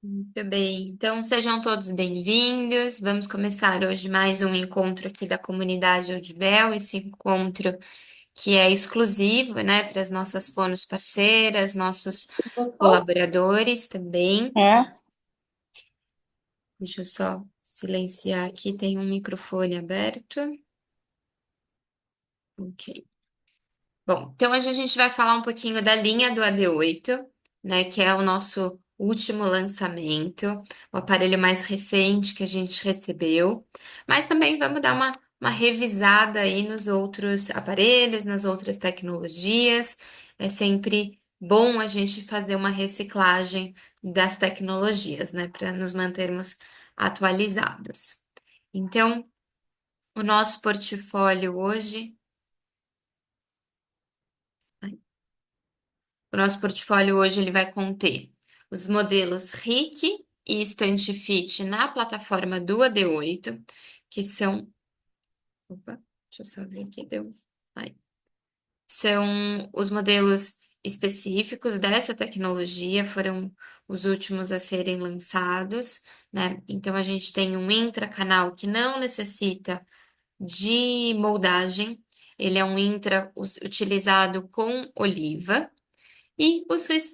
Muito bem, então sejam todos bem-vindos. Vamos começar hoje mais um encontro aqui da comunidade Audibel, esse encontro que é exclusivo, né, para as nossas fonos parceiras, nossos Gostoso? colaboradores também. É. Deixa eu só silenciar aqui, tem um microfone aberto. Ok. Bom, então hoje a gente vai falar um pouquinho da linha do AD8, né, que é o nosso último lançamento, o aparelho mais recente que a gente recebeu, mas também vamos dar uma revisada aí nos outros aparelhos, nas outras tecnologias. É sempre bom a gente fazer uma reciclagem das tecnologias, né, para nos mantermos atualizados. Então, o nosso portfólio hoje. O nosso portfólio hoje ele vai conter os modelos RIC e Estante Fit na plataforma do AD8, que são, opa, deixa eu só ver aqui, aí. São os modelos específicos dessa tecnologia, foram os últimos a serem lançados, né? Então a gente tem um intracanal que não necessita de moldagem, ele é um intra utilizado com oliva. E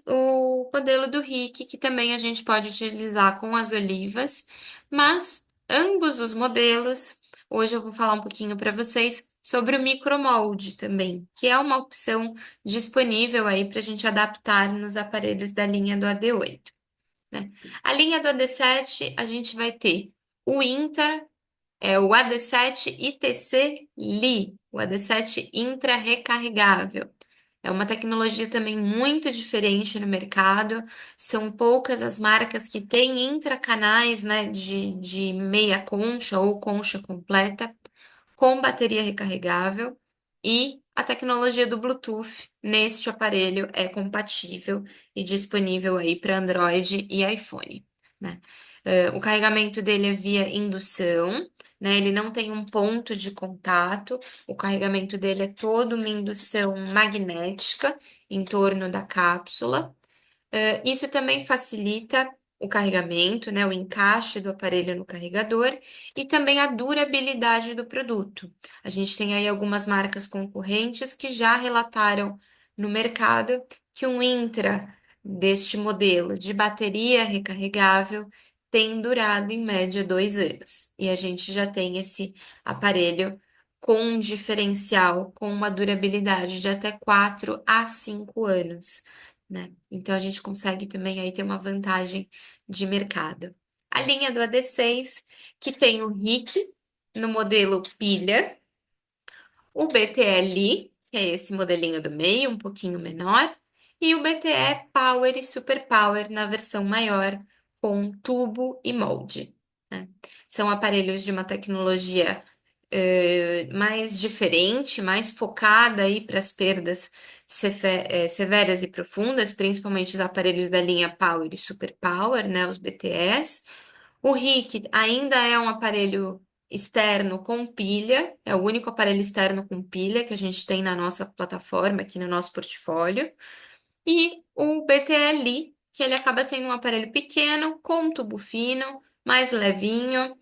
o modelo do Rick, que também a gente pode utilizar com as olivas, mas ambos os modelos, hoje eu vou falar um pouquinho para vocês sobre o micromolde também, que é uma opção disponível aí para a gente adaptar nos aparelhos da linha do AD8, né? A linha do AD7, a gente vai ter o Intra, o AD7 ITC Li, o AD7 Intra recarregável. É uma tecnologia também muito diferente no mercado. São poucas as marcas que têm intracanais, né, de meia concha ou concha completa com bateria recarregável e a tecnologia do Bluetooth neste aparelho é compatível e disponível aí para Android e iPhone, né? O carregamento dele é via indução, né? Ele não tem um ponto de contato, o carregamento dele é todo uma indução magnética em torno da cápsula. Isso também facilita o carregamento, né, o encaixe do aparelho no carregador e também a durabilidade do produto. A gente tem aí algumas marcas concorrentes que já relataram no mercado que um Intra deste modelo de bateria recarregável tem durado em média 2 anos. E a gente já tem esse aparelho com um diferencial, com uma durabilidade de até 4 a 5 anos, né? Então a gente consegue também aí ter uma vantagem de mercado. A linha do AD6, que tem o RIC no modelo pilha, o BTE-Li, que é esse modelinho do meio, um pouquinho menor, e o BTE Power e Super Power na versão maior, com tubo e molde, né? São aparelhos de uma tecnologia mais diferente, mais focada aí para as perdas severas e profundas, principalmente os aparelhos da linha Power e Super Power, né, os BTS. O RIC ainda é um aparelho externo com pilha, é o único aparelho externo com pilha que a gente tem na nossa plataforma, aqui no nosso portfólio. E o BTL, que ele acaba sendo um aparelho pequeno, com tubo fino, mais levinho,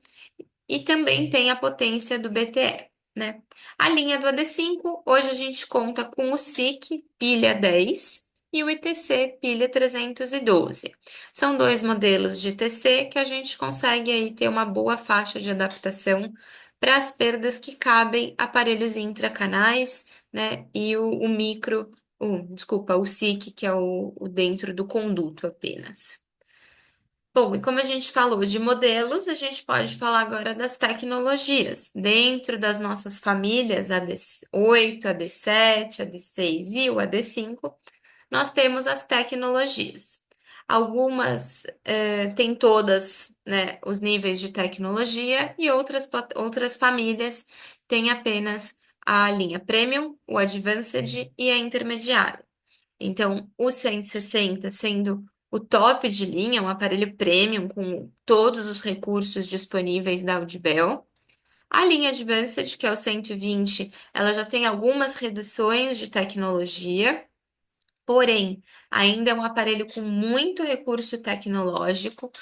e também tem a potência do BTE, né? A linha do AD5, hoje a gente conta com o SiC pilha 10 e o ITC pilha 312. São dois modelos de TC que a gente consegue aí ter uma boa faixa de adaptação para as perdas que cabem aparelhos intracanais, né? E o micro, desculpa, o SiC, que é o dentro do conduto apenas. Bom, e como a gente falou de modelos, a gente pode falar agora das tecnologias. Dentro das nossas famílias AD8, AD7, AD6 e o AD5, nós temos as tecnologias. Algumas têm todas, né, os níveis de tecnologia e outras famílias têm apenas a linha Premium, o Advanced e a intermediária. Então, o 160 sendo o top de linha, um aparelho premium com todos os recursos disponíveis da Audibel. A linha Advanced, que é o 120, ela já tem algumas reduções de tecnologia, Porém, ainda é um aparelho com muito recurso tecnológico.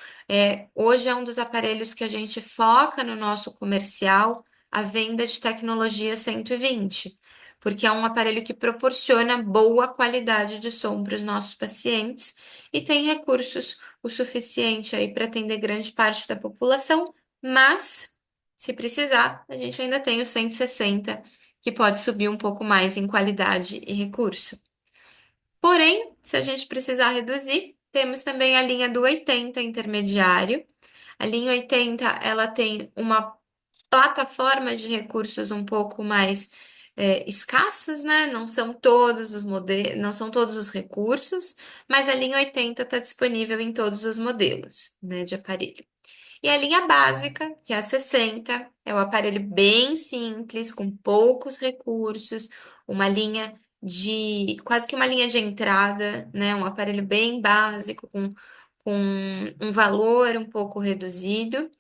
Hoje é um dos aparelhos que a gente foca no nosso comercial, a venda de tecnologia 120, porque é um aparelho que proporciona boa qualidade de som para os nossos pacientes e tem recursos o suficiente aí para atender grande parte da população, mas se precisar, a gente ainda tem o 160, que pode subir um pouco mais em qualidade e recurso. Porém, se a gente precisar reduzir, temos também a linha do 80 intermediário. A linha 80, ela tem uma plataforma de recursos um pouco mais escassas, né? Não são todos os modelos, não são todos os recursos, mas a linha 80 está disponível em todos os modelos, né, de aparelho. E a linha básica, que é a 60, é um aparelho bem simples, com poucos recursos, uma linha quase que uma linha de entrada, né? Um aparelho bem básico, com um valor um pouco reduzido.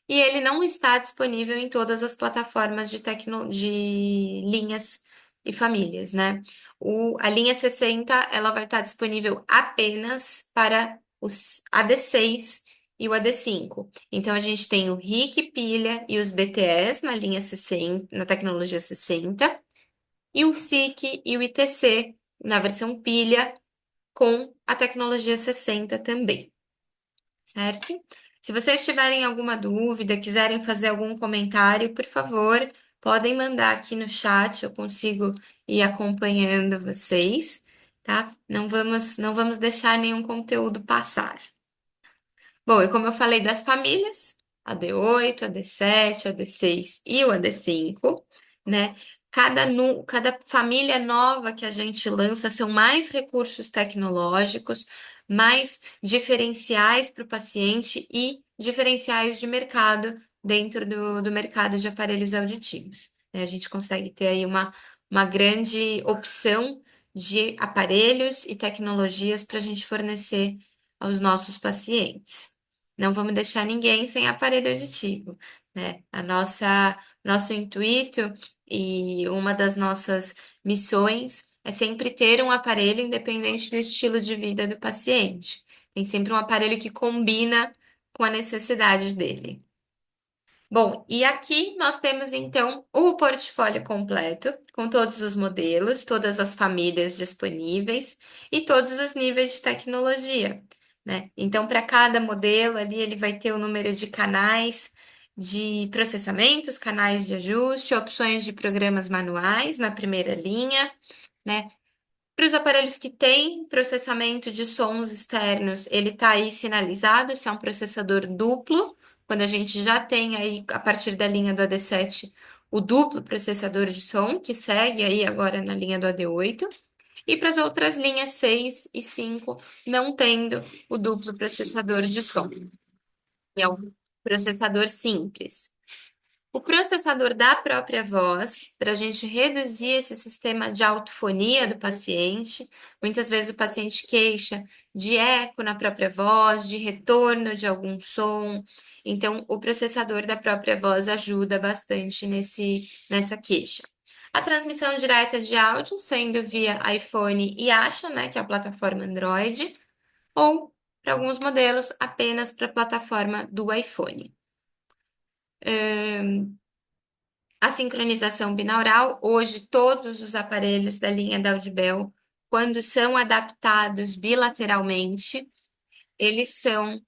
E ele não está disponível em todas as plataformas de linhas e famílias, né? A linha 60, ela vai estar disponível apenas para os AD6 e o AD5. Então, a gente tem o RIC pilha e os BTS na linha 60, na tecnologia 60, e o SIC e o ITC na versão pilha com a tecnologia 60 também, certo? Se vocês tiverem alguma dúvida, quiserem fazer algum comentário, por favor, podem mandar aqui no chat, eu consigo ir acompanhando vocês, tá? Não vamos deixar nenhum conteúdo passar. Bom, e como eu falei das famílias, a D8, a D7, a D6 e o AD5, né? Cada família nova que a gente lança são mais recursos tecnológicos, mais diferenciais para o paciente e diferenciais de mercado dentro do mercado de aparelhos auditivos, né? A gente consegue ter aí uma grande opção de aparelhos e tecnologias para a gente fornecer aos nossos pacientes. Não vamos deixar ninguém sem aparelho auditivo, né? Nosso intuito e uma das nossas missões é sempre ter um aparelho independente do estilo de vida do paciente. Tem sempre um aparelho que combina com a necessidade dele. Bom, e aqui nós temos então o portfólio completo, com todos os modelos, todas as famílias disponíveis e todos os níveis de tecnologia, né? Então, para cada modelo ali, ele vai ter o número de canais de processamentos, canais de ajuste, opções de programas manuais na primeira linha, né? Para os aparelhos que têm processamento de sons externos, ele está aí sinalizado, se é um processador duplo, quando a gente já tem aí, a partir da linha do AD7, o duplo processador de som, que segue aí agora na linha do AD8, e para as outras linhas 6 e 5, não tendo o duplo processador de som. É um processador simples. O processador da própria voz, para a gente reduzir esse sistema de autofonia do paciente. Muitas vezes o paciente queixa de eco na própria voz, de retorno de algum som. Então, o processador da própria voz ajuda bastante nessa queixa. A transmissão direta de áudio, sendo via iPhone e Asha, né, que é a plataforma Android, ou, para alguns modelos, apenas para a plataforma do iPhone. A sincronização binaural, hoje todos os aparelhos da linha da Audibel, quando são adaptados bilateralmente, eles são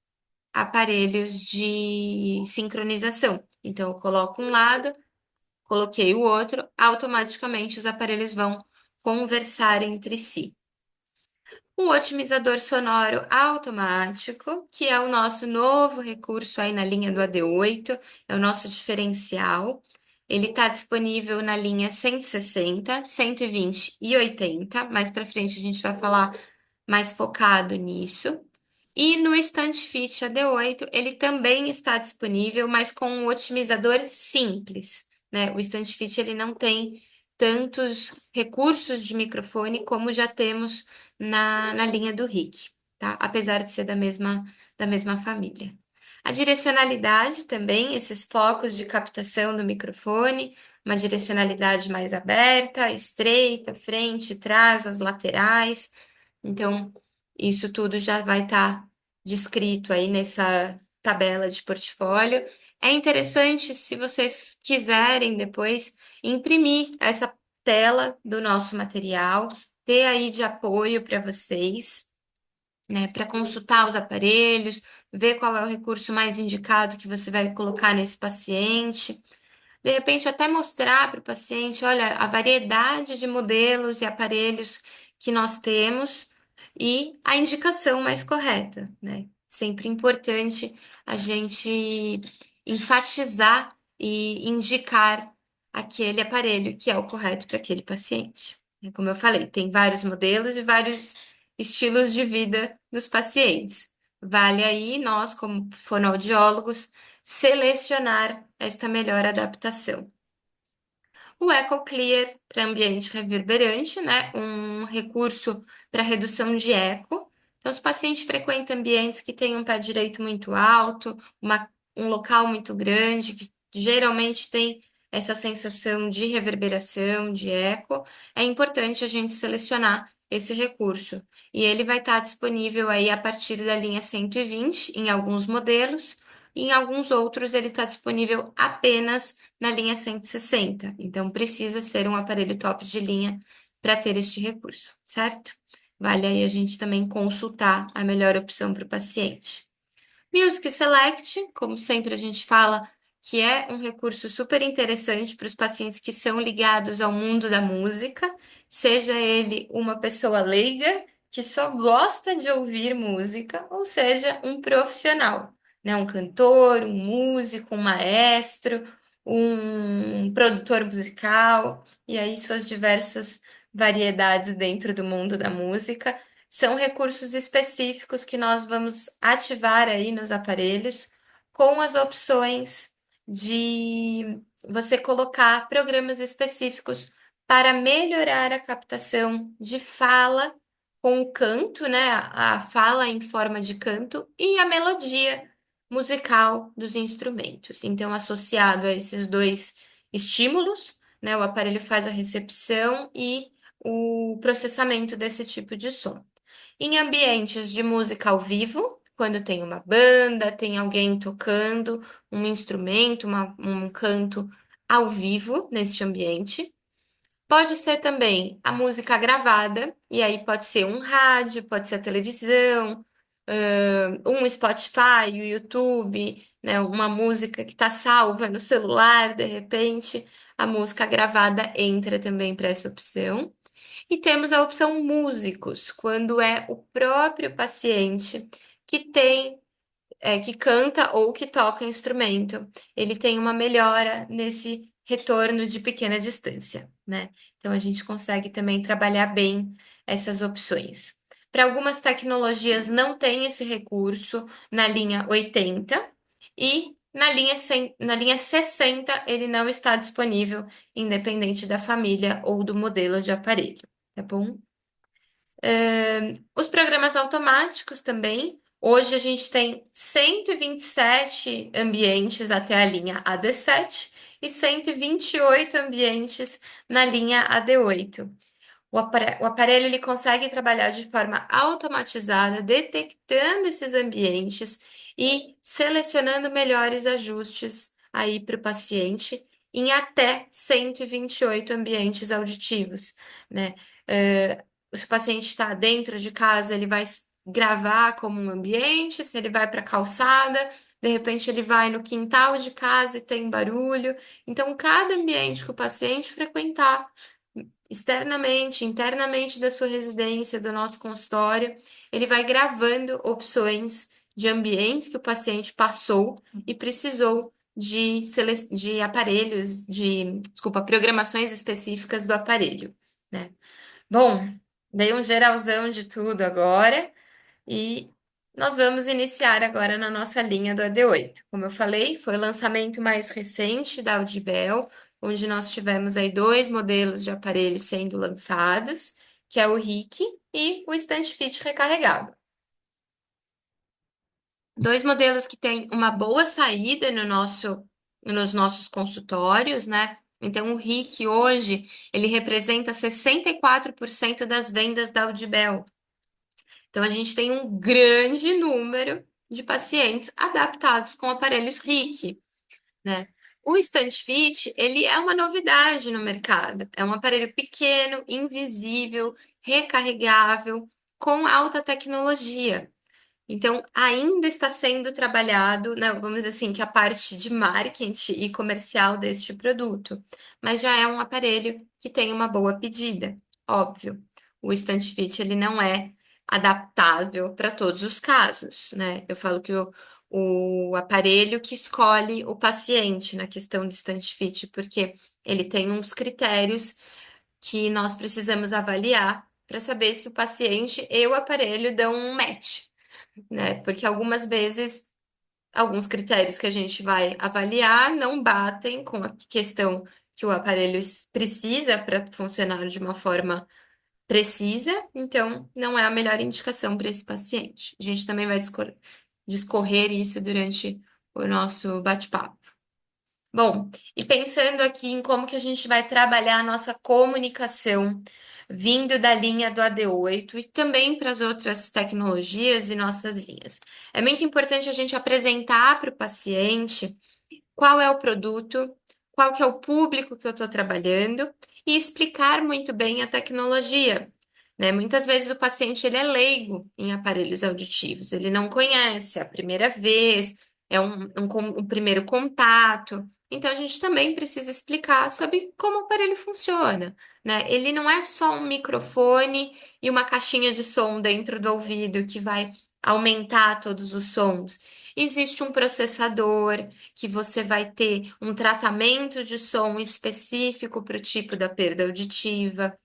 aparelhos de sincronização. Então, eu coloco um lado, coloquei o outro, automaticamente os aparelhos vão conversar entre si. Um otimizador sonoro automático, que é o nosso novo recurso aí na linha do AD8, é o nosso diferencial. Ele está disponível na linha 160, 120 e 80. Mais para frente a gente vai falar mais focado nisso. E no Stand Fit AD8, ele também está disponível, mas com um otimizador simples, né? O Stand Fit ele não tem tantos recursos de microfone como já temos na linha do RIC, tá? Apesar de ser da mesma família. A direcionalidade também, esses focos de captação do microfone, uma direcionalidade mais aberta, estreita, frente, trás, as laterais, Então, isso tudo já vai estar descrito aí nessa tabela de portfólio. É interessante, se vocês quiserem depois, imprimir essa tela do nosso material, ter aí de apoio para vocês, né, para consultar os aparelhos, ver qual é o recurso mais indicado que você vai colocar nesse paciente. De repente, até mostrar para o paciente, olha, a variedade de modelos e aparelhos que nós temos e a indicação mais correta, né? Sempre importante a gente enfatizar e indicar aquele aparelho que é o correto para aquele paciente. Como eu falei, tem vários modelos e vários estilos de vida dos pacientes. Vale aí nós, como fonoaudiólogos, selecionar esta melhor adaptação. O EcoClear para ambiente reverberante, né? Um recurso para redução de eco. Então, os pacientes frequentam ambientes que têm um pé direito muito alto, um local muito grande, que geralmente tem essa sensação de reverberação, de eco. É importante a gente selecionar esse recurso. E ele vai estar disponível aí a partir da linha 120 em alguns modelos. Em alguns outros, ele está disponível apenas na linha 160. Então, precisa ser um aparelho top de linha para ter este recurso, certo? Vale aí a gente também consultar a melhor opção para o paciente. Music Select, como sempre a gente fala, que é um recurso super interessante para os pacientes que são ligados ao mundo da música, seja ele uma pessoa leiga que só gosta de ouvir música, ou seja, um profissional, né? Um cantor, um músico, um maestro, um produtor musical, e aí suas diversas variedades dentro do mundo da música. São recursos específicos que nós vamos ativar aí nos aparelhos com as opções de você colocar programas específicos para melhorar a captação de fala com o canto, né? A fala em forma de canto e a melodia musical dos instrumentos. Então, associado a esses dois estímulos, né? O aparelho faz a recepção e o processamento desse tipo de som. Em ambientes de música ao vivo, quando tem uma banda, tem alguém tocando um instrumento, um canto ao vivo neste ambiente. Pode ser também a música gravada, e aí pode ser um rádio, pode ser a televisão, um Spotify, o YouTube, né, uma música que está salva no celular, de repente, a música gravada entra também para essa opção. E temos a opção músicos, quando é o próprio paciente que tem, que canta ou que toca instrumento. Ele tem uma melhora nesse retorno de pequena distância, né? Então a gente consegue também trabalhar bem essas opções. Para algumas tecnologias não tem esse recurso na linha 80 e na linha 100, na linha 60 ele não está disponível, independente da família ou do modelo de aparelho, tá bom? Os programas automáticos também. Hoje a gente tem 127 ambientes até a linha AD7 e 128 ambientes na linha AD8. O aparelho ele consegue trabalhar de forma automatizada, detectando esses ambientes e selecionando melhores ajustes aí para o paciente em até 128 ambientes auditivos, né? Se o paciente está dentro de casa, ele vai gravar como um ambiente, se ele vai para a calçada, de repente ele vai no quintal de casa e tem barulho. Então, cada ambiente que o paciente frequentar, externamente, internamente da sua residência, do nosso consultório, ele vai gravando opções de ambientes que o paciente passou e precisou de aparelhos, desculpa, programações específicas do aparelho, né? Bom, dei um geralzão de tudo agora e nós vamos iniciar agora na nossa linha do AD8. Como eu falei, foi o lançamento mais recente da Audibel, onde nós tivemos aí dois modelos de aparelhos sendo lançados, que é o RIC e o Stand Fit recarregável. Dois modelos que têm uma boa saída nos nossos consultórios, né? Então, o RIC hoje, ele representa 64% das vendas da Audibel. Então, a gente tem um grande número de pacientes adaptados com aparelhos RIC, né? O Stand Fit, ele é uma novidade no mercado. É um aparelho pequeno, invisível, recarregável, com alta tecnologia. Então, ainda está sendo trabalhado, né, vamos dizer assim, que a parte de marketing e comercial deste produto, mas já é um aparelho que tem uma boa pedida, óbvio. O Stand Fit, ele não é adaptável para todos os casos, né? Eu falo que o aparelho que escolhe o paciente na questão do Stand Fit, porque ele tem uns critérios que nós precisamos avaliar para saber se o paciente e o aparelho dão um match, né? Porque algumas vezes, alguns critérios que a gente vai avaliar não batem com a questão que o aparelho precisa para funcionar de uma forma precisa, então não é a melhor indicação para esse paciente. A gente também vai discorrer isso durante o nosso bate-papo. Bom, e pensando aqui em como que a gente vai trabalhar a nossa comunicação vindo da linha do AD8 e também para as outras tecnologias e nossas linhas. É muito importante a gente apresentar para o paciente qual é o produto, qual que é o público que eu estou trabalhando e explicar muito bem a tecnologia, né? Muitas vezes o paciente ele é leigo em aparelhos auditivos, ele não conhece é a primeira vez, é um primeiro contato. Então a gente também precisa explicar sobre como o aparelho funciona, né? Ele não é só um microfone e uma caixinha de som dentro do ouvido que vai aumentar todos os sons. Existe um processador que você vai ter um tratamento de som específico para o tipo da perda auditiva.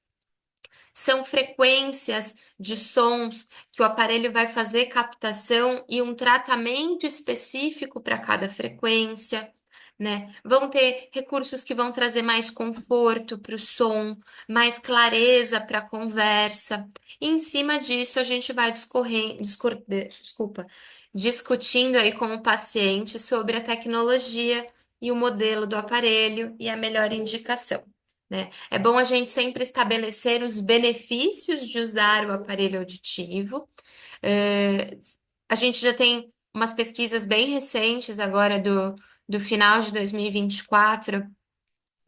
São frequências de sons que o aparelho vai fazer captação e um tratamento específico para cada frequência, né? Vão ter recursos que vão trazer mais conforto para o som, mais clareza para a conversa. E em cima disso, a gente vai discutindo aí com o paciente sobre a tecnologia e o modelo do aparelho e a melhor indicação, né? É bom a gente sempre estabelecer os benefícios de usar o aparelho auditivo. Eh, a gente já tem umas pesquisas bem recentes agora do final de 2024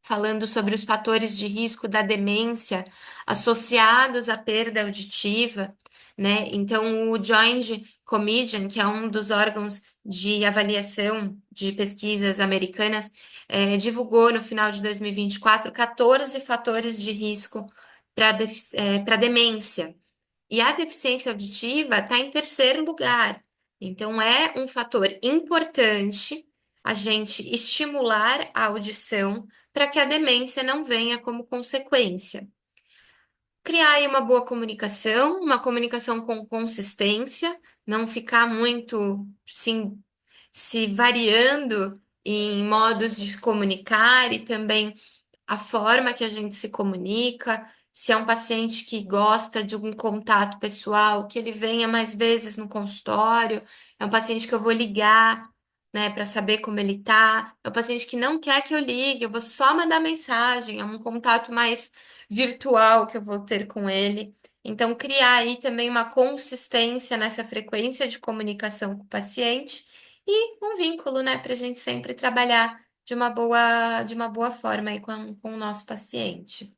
falando sobre os fatores de risco da demência associados à perda auditiva, né? Então, o Joint Commission, que é um dos órgãos de avaliação de pesquisas americanas, divulgou no final de 2024 14 fatores de risco para demência. E a deficiência auditiva está em terceiro lugar. Então, é um fator importante a gente estimular a audição para que a demência não venha como consequência. Criar aí uma comunicação com consistência, não ficar muito se variando em modos de se comunicar e também a forma que a gente se comunica, se é um paciente que gosta de um contato pessoal, que ele venha mais vezes no consultório, é um paciente que eu vou ligar, né, para saber como ele tá, é um paciente que não quer que eu ligue, eu vou só mandar mensagem, é um contato mais virtual que eu vou ter com ele. Então, criar aí também uma consistência nessa frequência de comunicação com o paciente e um vínculo, né, para a gente sempre trabalhar de uma boa forma aí com o nosso paciente.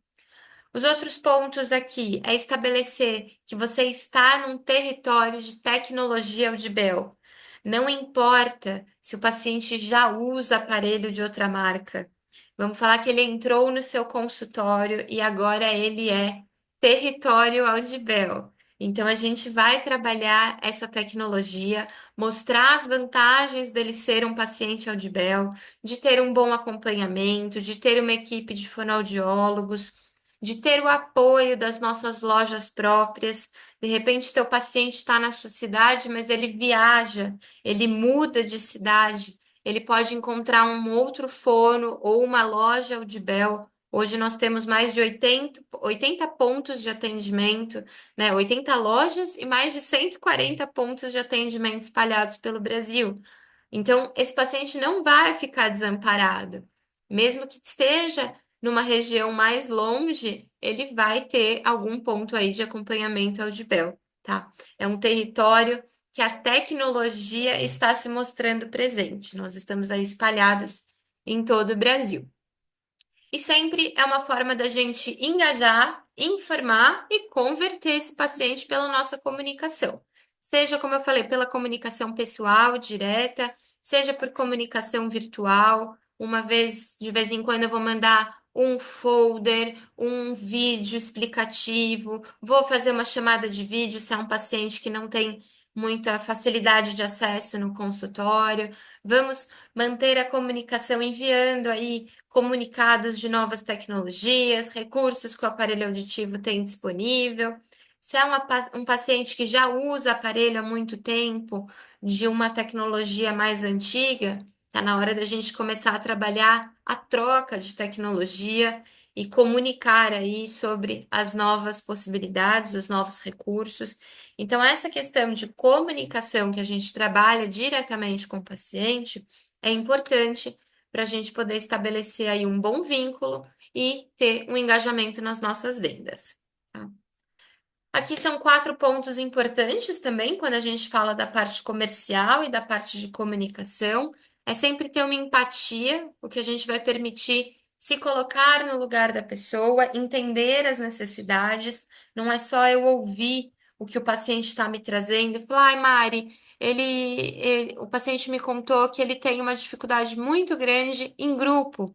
Os outros pontos aqui é estabelecer que você está num território de tecnologia Audibel. Não importa se o paciente já usa aparelho de outra marca. Vamos falar que ele entrou no seu consultório e agora ele é território Audibel. Então a gente vai trabalhar essa tecnologia, mostrar as vantagens dele ser um paciente Audibel, de ter um bom acompanhamento, de ter uma equipe de fonoaudiólogos, de ter o apoio das nossas lojas próprias. De repente, teu paciente está na sua cidade, mas ele viaja, ele muda de cidade, ele pode encontrar um outro fono ou uma loja Audibel. Hoje nós temos mais de 80 pontos de atendimento, né? 80 lojas e mais de 140 pontos de atendimento espalhados pelo Brasil. Então, esse paciente não vai ficar desamparado. Mesmo que esteja numa região mais longe, ele vai ter algum ponto aí de acompanhamento ao de Bell, tá? É um território que a tecnologia está se mostrando presente. Nós estamos aí espalhados em todo o Brasil. E sempre é uma forma da gente engajar, informar e converter esse paciente pela nossa comunicação. Seja, como eu falei, pela comunicação pessoal, direta, seja por comunicação virtual. Uma vez, de vez em quando, eu vou mandar um folder, um vídeo explicativo, vou fazer uma chamada de vídeo se é um paciente que não tem muita facilidade de acesso no consultório. Vamos manter a comunicação enviando aí comunicados de novas tecnologias, recursos que o aparelho auditivo tem disponível. Se é um paciente que já usa aparelho há muito tempo, de uma tecnologia mais antiga, está na hora da gente começar a trabalhar a troca de tecnologia e comunicar aí sobre as novas possibilidades, os novos recursos. Então, essa questão de comunicação que a gente trabalha diretamente com o paciente é importante para a gente poder estabelecer aí um bom vínculo e ter um engajamento nas nossas vendas. Tá? Aqui são quatro pontos importantes também quando a gente fala da parte comercial e da parte de comunicação. É sempre ter uma empatia, o que a gente vai permitir se colocar no lugar da pessoa, entender as necessidades. Não é só eu ouvir o que o paciente está me trazendo e falar, ai, Mari, o paciente me contou que ele tem uma dificuldade muito grande em grupo.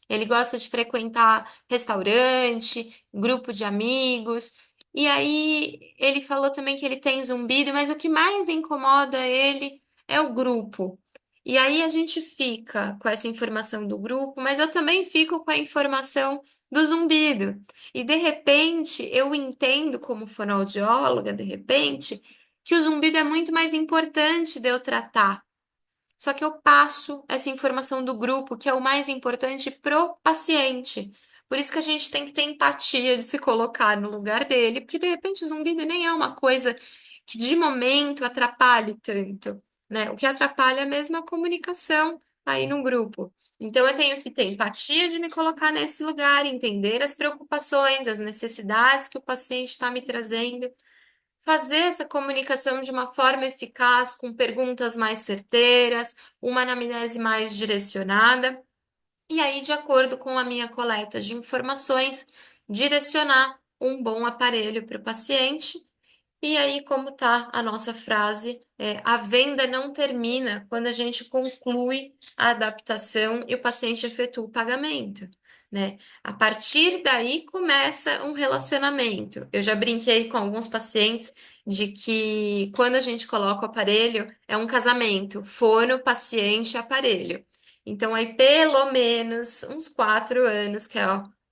Ele gosta de frequentar restaurante, grupo de amigos. E aí ele falou também que ele tem zumbido, mas o que mais incomoda ele é o grupo. E aí a gente fica com essa informação do grupo, mas eu também fico com a informação do zumbido. E de repente eu entendo como fonoaudióloga, de repente, que o zumbido é muito mais importante de eu tratar. Só que eu passo essa informação do grupo, que é o mais importante pro paciente. Por isso que a gente tem que ter empatia de se colocar no lugar dele, porque de repente o zumbido nem é uma coisa que de momento atrapalhe tanto, né? O que atrapalha é mesmo a comunicação aí no grupo. Então eu tenho que ter empatia de me colocar nesse lugar, entender as preocupações, as necessidades que o paciente está me trazendo, fazer essa comunicação de uma forma eficaz, com perguntas mais certeiras, uma anamnese mais direcionada, e aí, de acordo com a minha coleta de informações, direcionar um bom aparelho para o paciente. E aí, como tá a nossa frase, a venda não termina quando a gente conclui a adaptação e o paciente efetua o pagamento, né? A partir daí começa um relacionamento. Eu já brinquei com alguns pacientes de que quando a gente coloca o aparelho, é um casamento, fono, paciente, aparelho. Então, aí, pelo menos uns 4 anos, que é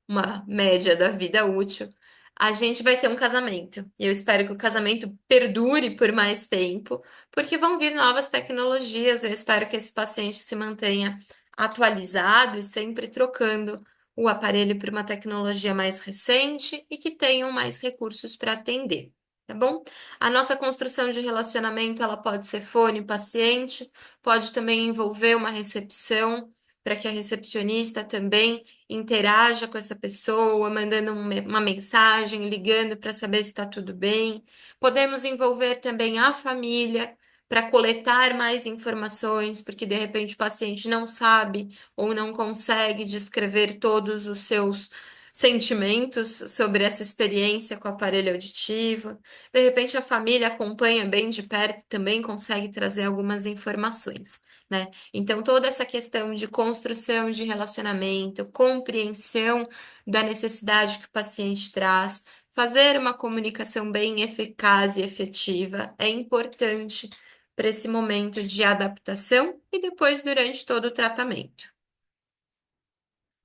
uma média da vida útil, a gente vai ter um casamento. E eu espero que o casamento perdure por mais tempo, porque vão vir novas tecnologias. Eu espero que esse paciente se mantenha atualizado e sempre trocando o aparelho por uma tecnologia mais recente e que tenham mais recursos para atender. Tá bom? A nossa construção de relacionamento, ela pode ser fone paciente, pode também envolver uma recepção, para que a recepcionista também interaja com essa pessoa, mandando uma mensagem, ligando para saber se está tudo bem. Podemos envolver também a família para coletar mais informações, porque de repente o paciente não sabe ou não consegue descrever todos os seus sentimentos sobre essa experiência com o aparelho auditivo. De repente a família acompanha bem de perto, também consegue trazer algumas informações, né? Então, toda essa questão de construção de relacionamento, compreensão da necessidade que o paciente traz, fazer uma comunicação bem eficaz e efetiva é importante para esse momento de adaptação e depois durante todo o tratamento.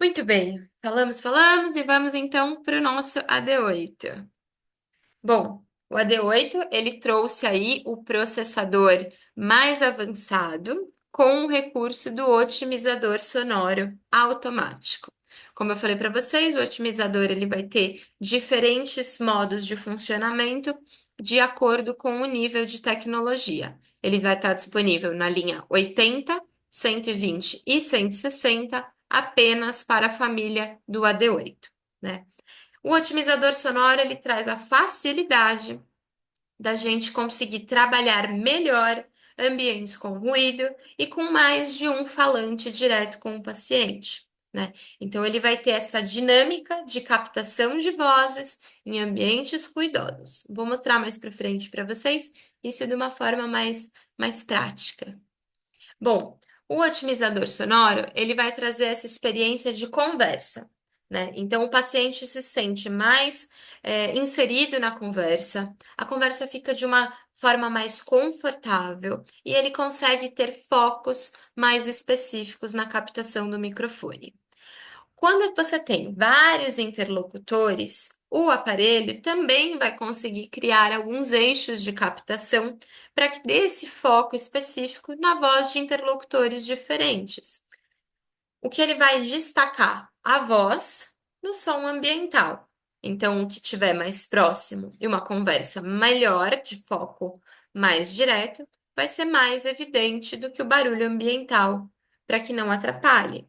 Muito bem, falamos e vamos então para o nosso AD8. Bom, o AD8 ele trouxe aí o processador mais avançado com o recurso do otimizador sonoro automático. Como eu falei para vocês, o otimizador ele vai ter diferentes modos de funcionamento de acordo com o nível de tecnologia. Ele vai estar disponível na linha 80, 120 e 160 apenas para a família do AD8, né? O otimizador sonoro ele traz a facilidade da gente conseguir trabalhar melhor ambientes com ruído e com mais de um falante direto com o paciente, né? Então, ele vai ter essa dinâmica de captação de vozes em ambientes ruidosos. Vou mostrar mais para frente para vocês isso de uma forma mais prática. Bom, o otimizador sonoro, ele vai trazer essa experiência de conversa, né? Então, o paciente se sente mais inserido na conversa, a conversa fica de uma forma mais confortável e ele consegue ter focos mais específicos na captação do microfone. Quando você tem vários interlocutores, o aparelho também vai conseguir criar alguns eixos de captação para que dê esse foco específico na voz de interlocutores diferentes. O que ele vai destacar? A voz no som ambiental. Então, o que estiver mais próximo e uma conversa melhor, de foco mais direto, vai ser mais evidente do que o barulho ambiental, para que não atrapalhe.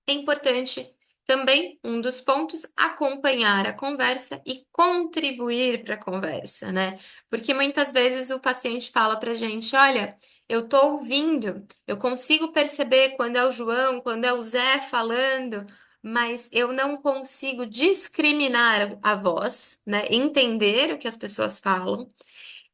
É importante também, um dos pontos, acompanhar a conversa e contribuir para a conversa, né? Porque muitas vezes o paciente fala para a gente: olha, eu estou ouvindo, eu consigo perceber quando é o João, quando é o Zé falando, mas eu não consigo discriminar a voz, né? Entender o que as pessoas falam.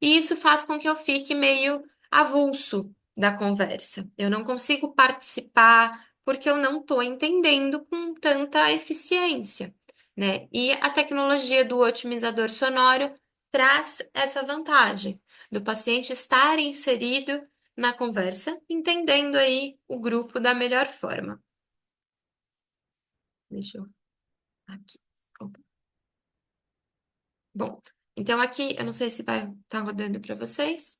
E isso faz com que eu fique meio avulso da conversa. Eu não consigo participar porque eu não estou entendendo com tanta eficiência, né? E a tecnologia do otimizador sonoro traz essa vantagem do paciente estar inserido na conversa, entendendo aí o grupo da melhor forma. Deixa eu aqui. Opa. Bom, então aqui eu não sei se vai estar rodando para vocês.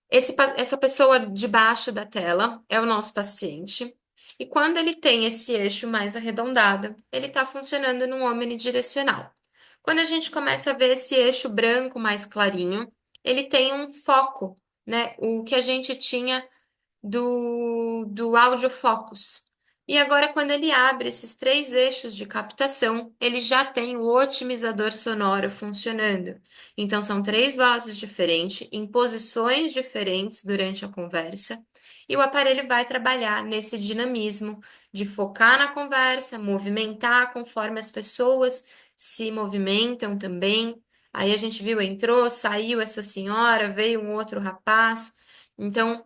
Essa pessoa debaixo da tela é o nosso paciente. E quando ele tem esse eixo mais arredondado, ele está funcionando num omnidirecional. Quando a gente começa a ver esse eixo branco mais clarinho, ele tem um foco, né? O que a gente tinha do áudio focus. E agora, quando ele abre esses três eixos de captação, ele já tem o otimizador sonoro funcionando. Então, são três vozes diferentes, em posições diferentes durante a conversa, e o aparelho vai trabalhar nesse dinamismo de focar na conversa, movimentar conforme as pessoas se movimentam também. Aí a gente viu, entrou, saiu essa senhora, veio um outro rapaz. Então,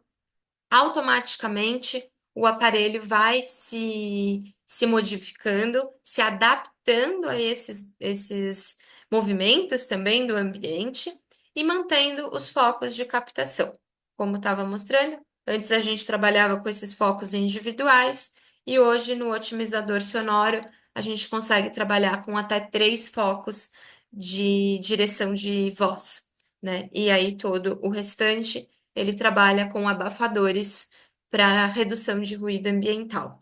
automaticamente o aparelho vai se modificando, se adaptando a esses movimentos também do ambiente e mantendo os focos de captação. Como estava mostrando, antes a gente trabalhava com esses focos individuais e hoje no otimizador sonoro a gente consegue trabalhar com até três focos de direção de voz, né? E aí todo o restante ele trabalha com abafadores para redução de ruído ambiental.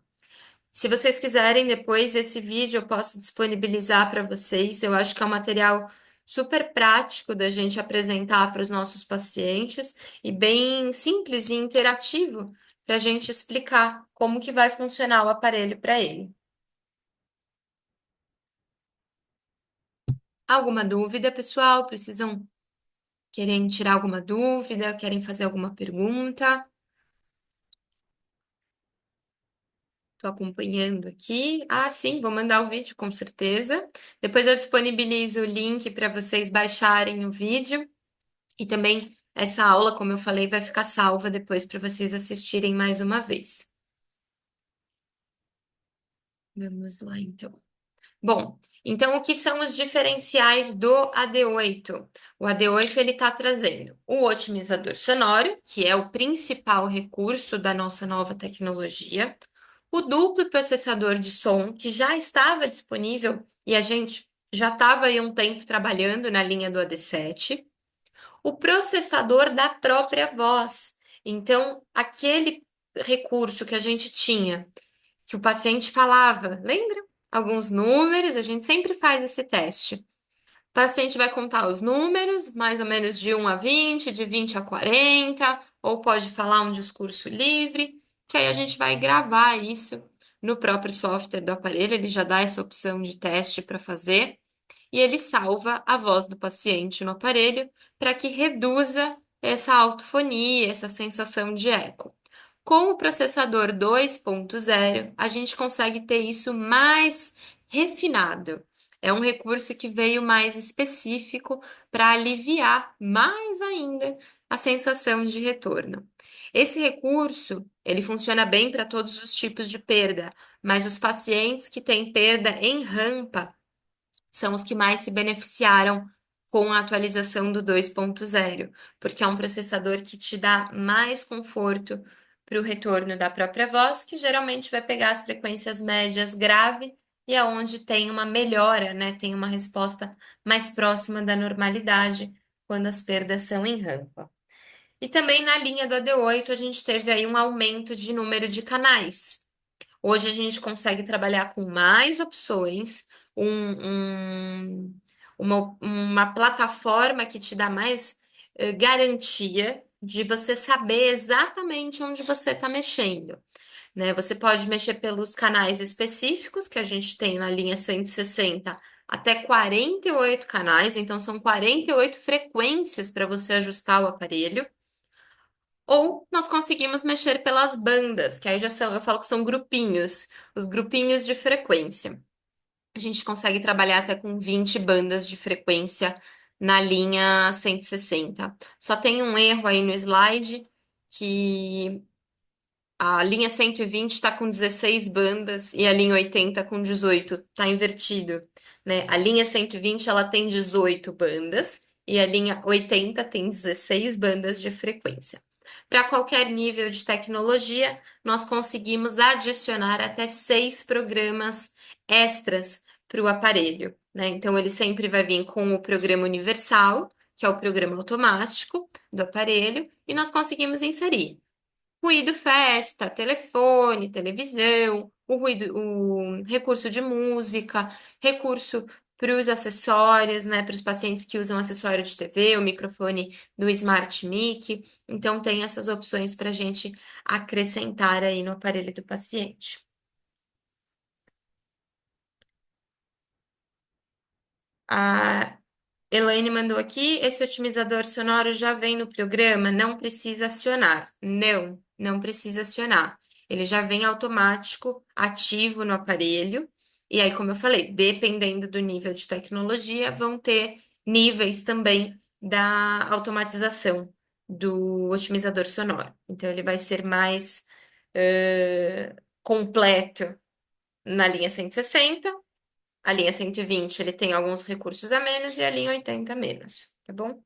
Se vocês quiserem, depois esse vídeo eu posso disponibilizar para vocês. Eu acho que é um material super prático da gente apresentar para os nossos pacientes e bem simples e interativo para a gente explicar como que vai funcionar o aparelho para ele. Alguma dúvida, pessoal? Precisam querem tirar alguma dúvida? Querem fazer alguma pergunta? Tô acompanhando aqui. Ah, sim, vou mandar o vídeo com certeza. Depois eu disponibilizo o link para vocês baixarem o vídeo. E também essa aula, como eu falei, vai ficar salva depois para vocês assistirem mais uma vez. Vamos lá, então. Bom, então o que são os diferenciais do AD8? O AD8 ele está trazendo o otimizador sonoro, que é o principal recurso da nossa nova tecnologia, o duplo processador de som, que já estava disponível e a gente já estava aí um tempo trabalhando na linha do AD7, o processador da própria voz. Então, aquele recurso que a gente tinha que o paciente falava, lembra? Alguns números, a gente sempre faz esse teste. O paciente vai contar os números, mais ou menos de 1 a 20, de 20 a 40, ou pode falar um discurso livre, que aí a gente vai gravar isso no próprio software do aparelho, ele já dá essa opção de teste para fazer, e ele salva a voz do paciente no aparelho para que reduza essa autofonia, essa sensação de eco. Com o processador 2.0, a gente consegue ter isso mais refinado. É um recurso que veio mais específico para aliviar mais ainda a sensação de retorno. Esse recurso, ele funciona bem para todos os tipos de perda, mas os pacientes que têm perda em rampa são os que mais se beneficiaram com a atualização do 2.0, porque é um processador que te dá mais conforto para o retorno da própria voz, que geralmente vai pegar as frequências médias grave e aonde tem uma melhora, né? Tem uma resposta mais próxima da normalidade quando as perdas são em rampa. E também na linha do AD8 a gente teve aí um aumento de número de canais. Hoje a gente consegue trabalhar com mais opções, uma plataforma que te dá mais garantia de você saber exatamente onde você está mexendo, né? Você pode mexer pelos canais específicos que a gente tem na linha 160 até 48 canais, então são 48 frequências para você ajustar o aparelho. Ou nós conseguimos mexer pelas bandas, que aí já são, eu falo que são grupinhos, os grupinhos de frequência. A gente consegue trabalhar até com 20 bandas de frequência na linha 160. Só tem um erro aí no slide, que a linha 120 está com 16 bandas e a linha 80 com 18. Está invertido, né? A linha 120 ela tem 18 bandas e a linha 80 tem 16 bandas de frequência. Para qualquer nível de tecnologia, nós conseguimos adicionar até 6 programas extras para o aparelho, né? Então, ele sempre vai vir com o programa universal, que é o programa automático do aparelho, e nós conseguimos inserir ruído festa, telefone, televisão, o recurso de música, recurso para os acessórios, né, para os pacientes que usam acessório de TV, o microfone do Smart Mic. Então, tem essas opções para a gente acrescentar aí no aparelho do paciente. A Elaine mandou aqui, esse otimizador sonoro já vem no programa, não precisa acionar. Não, não precisa acionar. Ele já vem automático, ativo no aparelho. E aí, como eu falei, dependendo do nível de tecnologia, vão ter níveis também da automatização do otimizador sonoro. Então, ele vai ser mais completo na linha 160. A linha 120 ele tem alguns recursos a menos e a linha 80 a menos, tá bom?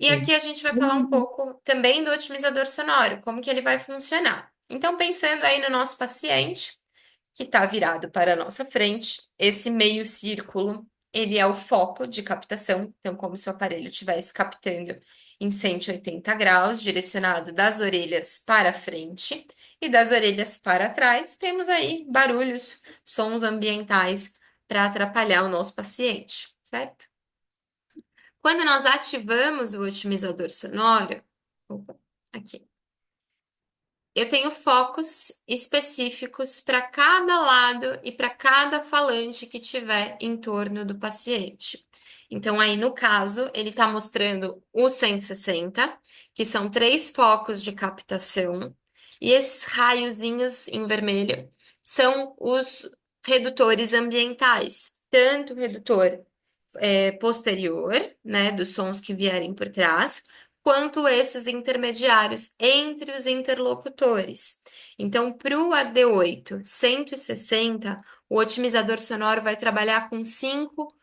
E aqui a gente vai falar um pouco também do otimizador sonoro, como que ele vai funcionar. Então, pensando aí no nosso paciente, que está virado para a nossa frente, esse meio círculo, ele é o foco de captação, então como se o aparelho estivesse captando em 180 graus, direcionado das orelhas para frente e das orelhas para trás, temos aí barulhos, sons ambientais para atrapalhar o nosso paciente, certo? Quando nós ativamos o otimizador sonoro, opa, aqui. Eu tenho focos específicos para cada lado e para cada falante que tiver em torno do paciente. Então, aí no caso, ele está mostrando o 160, que são 3 focos de captação, e esses raiozinhos em vermelho são os redutores ambientais, tanto o redutor posterior, né, dos sons que vierem por trás, quanto esses intermediários entre os interlocutores. Então, para o AD8 160, o otimizador sonoro vai trabalhar com 5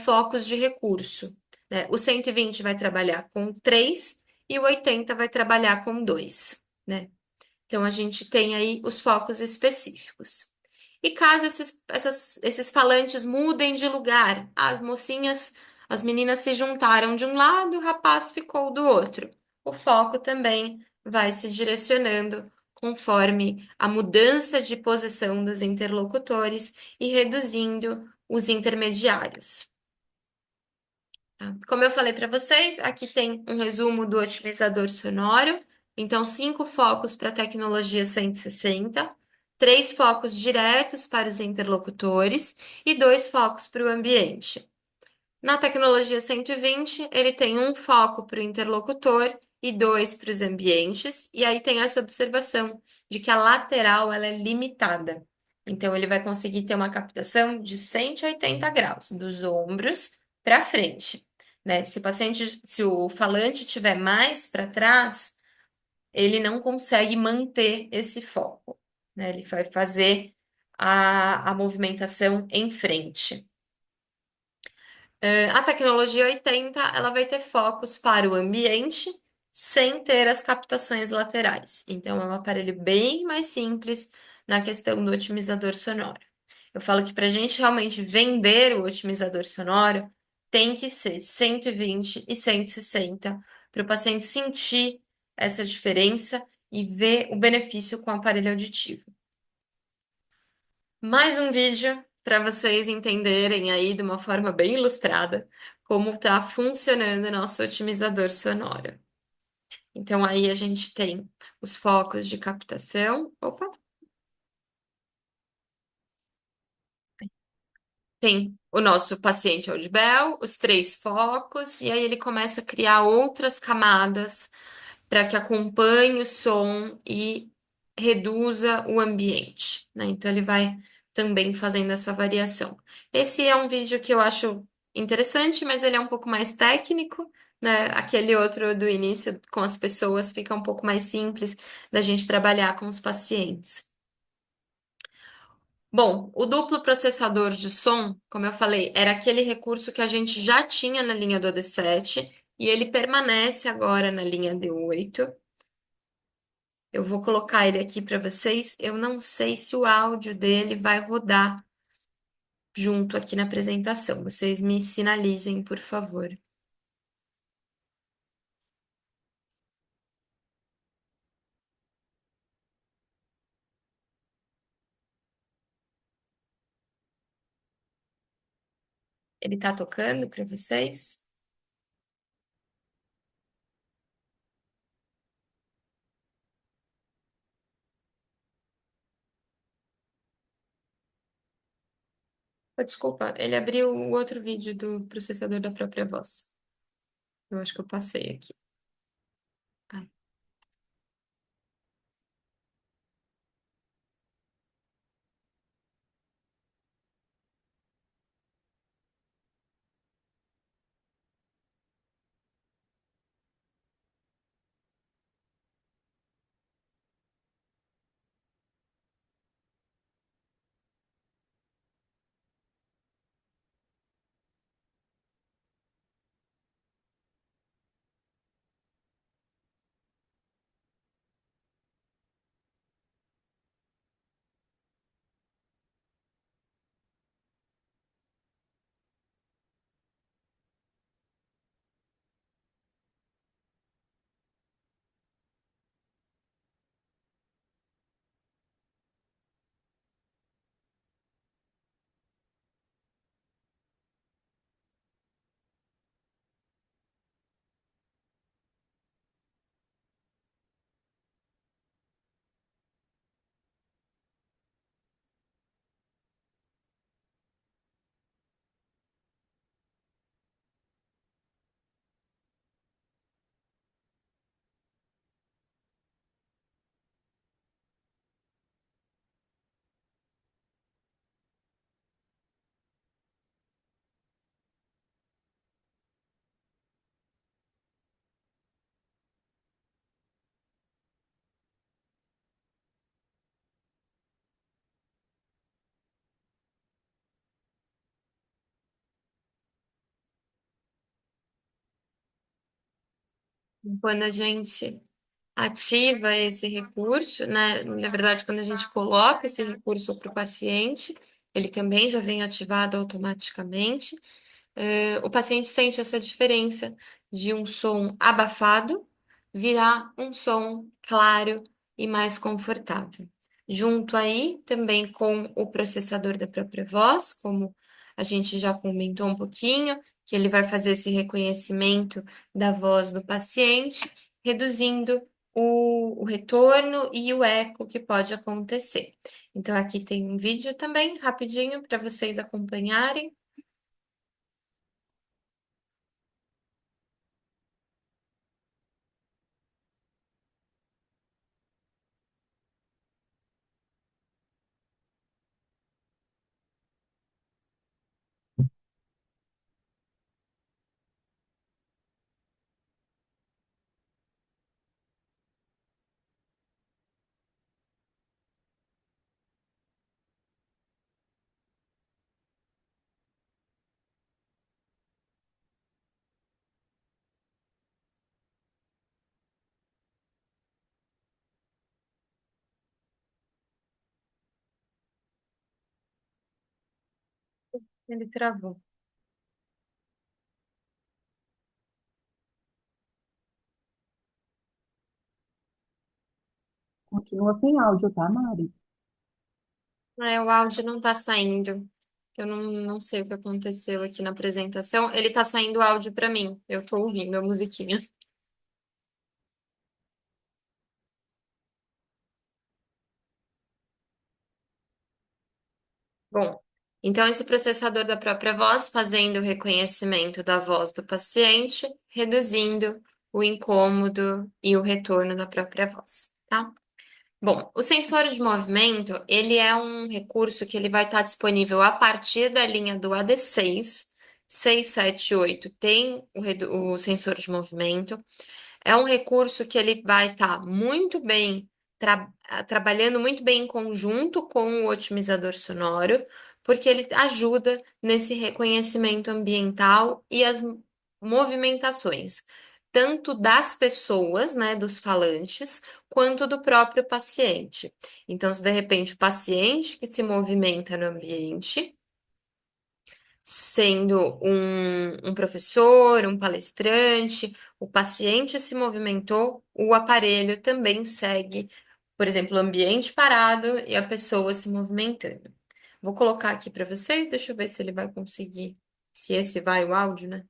focos de recurso, né? O 120 vai trabalhar com 3 e o 80 vai trabalhar com 2, né? Então, a gente tem aí os focos específicos. E caso esses falantes mudem de lugar, as mocinhas, as meninas se juntaram de um lado, o rapaz ficou do outro. O foco também vai se direcionando conforme a mudança de posição dos interlocutores e reduzindo os intermediários. Tá? Como eu falei para vocês, aqui tem um resumo do otimizador sonoro. Então, 5 focos para a tecnologia 160, 3 focos diretos para os interlocutores e 2 focos para o ambiente. Na tecnologia 120, ele tem um foco para o interlocutor e dois para os ambientes, e aí tem essa observação de que a lateral ela é limitada. Então, ele vai conseguir ter uma captação de 180 graus, dos ombros para frente, né? Se o paciente, se o falante estiver mais para trás, ele não consegue manter esse foco, né? Ele vai fazer a movimentação em frente. A tecnologia 80, ela vai ter focos para o ambiente sem ter as captações laterais. Então, é um aparelho bem mais simples na questão do otimizador sonoro. Eu falo que para a gente realmente vender o otimizador sonoro, tem que ser 120 e 160 para o paciente sentir essa diferença e ver o benefício com o aparelho auditivo. Mais um vídeo para vocês entenderem aí de uma forma bem ilustrada como está funcionando o nosso otimizador sonoro. Então aí a gente tem os focos de captação. Opa, tem o nosso paciente Audibel, os três focos, e aí ele começa a criar outras camadas para que acompanhe o som e reduza o ambiente, né? Então ele vai também fazendo essa variação. Esse é um vídeo que eu acho interessante, mas ele é um pouco mais técnico, né? Aquele outro do início com as pessoas fica um pouco mais simples da gente trabalhar com os pacientes. Bom, o duplo processador de som, como eu falei, era aquele recurso que a gente já tinha na linha do AD7 e ele permanece agora na linha D8. Eu vou colocar ele aqui para vocês. Eu não sei se o áudio dele vai rodar junto aqui na apresentação. Vocês me sinalizem, por favor. Ele tá tocando para vocês? Oh, desculpa, ele abriu o outro vídeo do processador da própria voz. Eu acho que eu passei aqui. Ai. Quando a gente ativa esse recurso, né? Na verdade, quando a gente coloca esse recurso para o paciente, ele também já vem ativado automaticamente. O paciente sente essa diferença de um som abafado virar um som claro e mais confortável. Junto aí, também com o processador da própria voz, como a gente já comentou um pouquinho, que ele vai fazer esse reconhecimento da voz do paciente, reduzindo o retorno e o eco que pode acontecer. Então, aqui tem um vídeo também, rapidinho, para vocês acompanharem. Ele travou. Continua sem áudio, tá, Mari? É, o áudio não tá saindo. Eu não sei o que aconteceu aqui na apresentação. Ele tá saindo áudio pra mim. Eu tô ouvindo a musiquinha. Bom, então esse processador da própria voz fazendo o reconhecimento da voz do paciente, reduzindo o incômodo e o retorno da própria voz, tá? Bom, o sensor de movimento, ele é um recurso que ele vai estar disponível a partir da linha do AD6, 678 tem o sensor de movimento. É um recurso que ele vai estar muito bem, trabalhando muito bem em conjunto com o otimizador sonoro, porque ele ajuda nesse reconhecimento ambiental e as movimentações, tanto das pessoas, né, dos falantes, quanto do próprio paciente. Então, se de repente o paciente que se movimenta no ambiente sendo um professor, um palestrante, o paciente se movimentou, o aparelho também segue, por exemplo, o ambiente parado e a pessoa se movimentando. Vou colocar aqui para vocês, deixa eu ver se ele vai conseguir, se esse vai o áudio, né?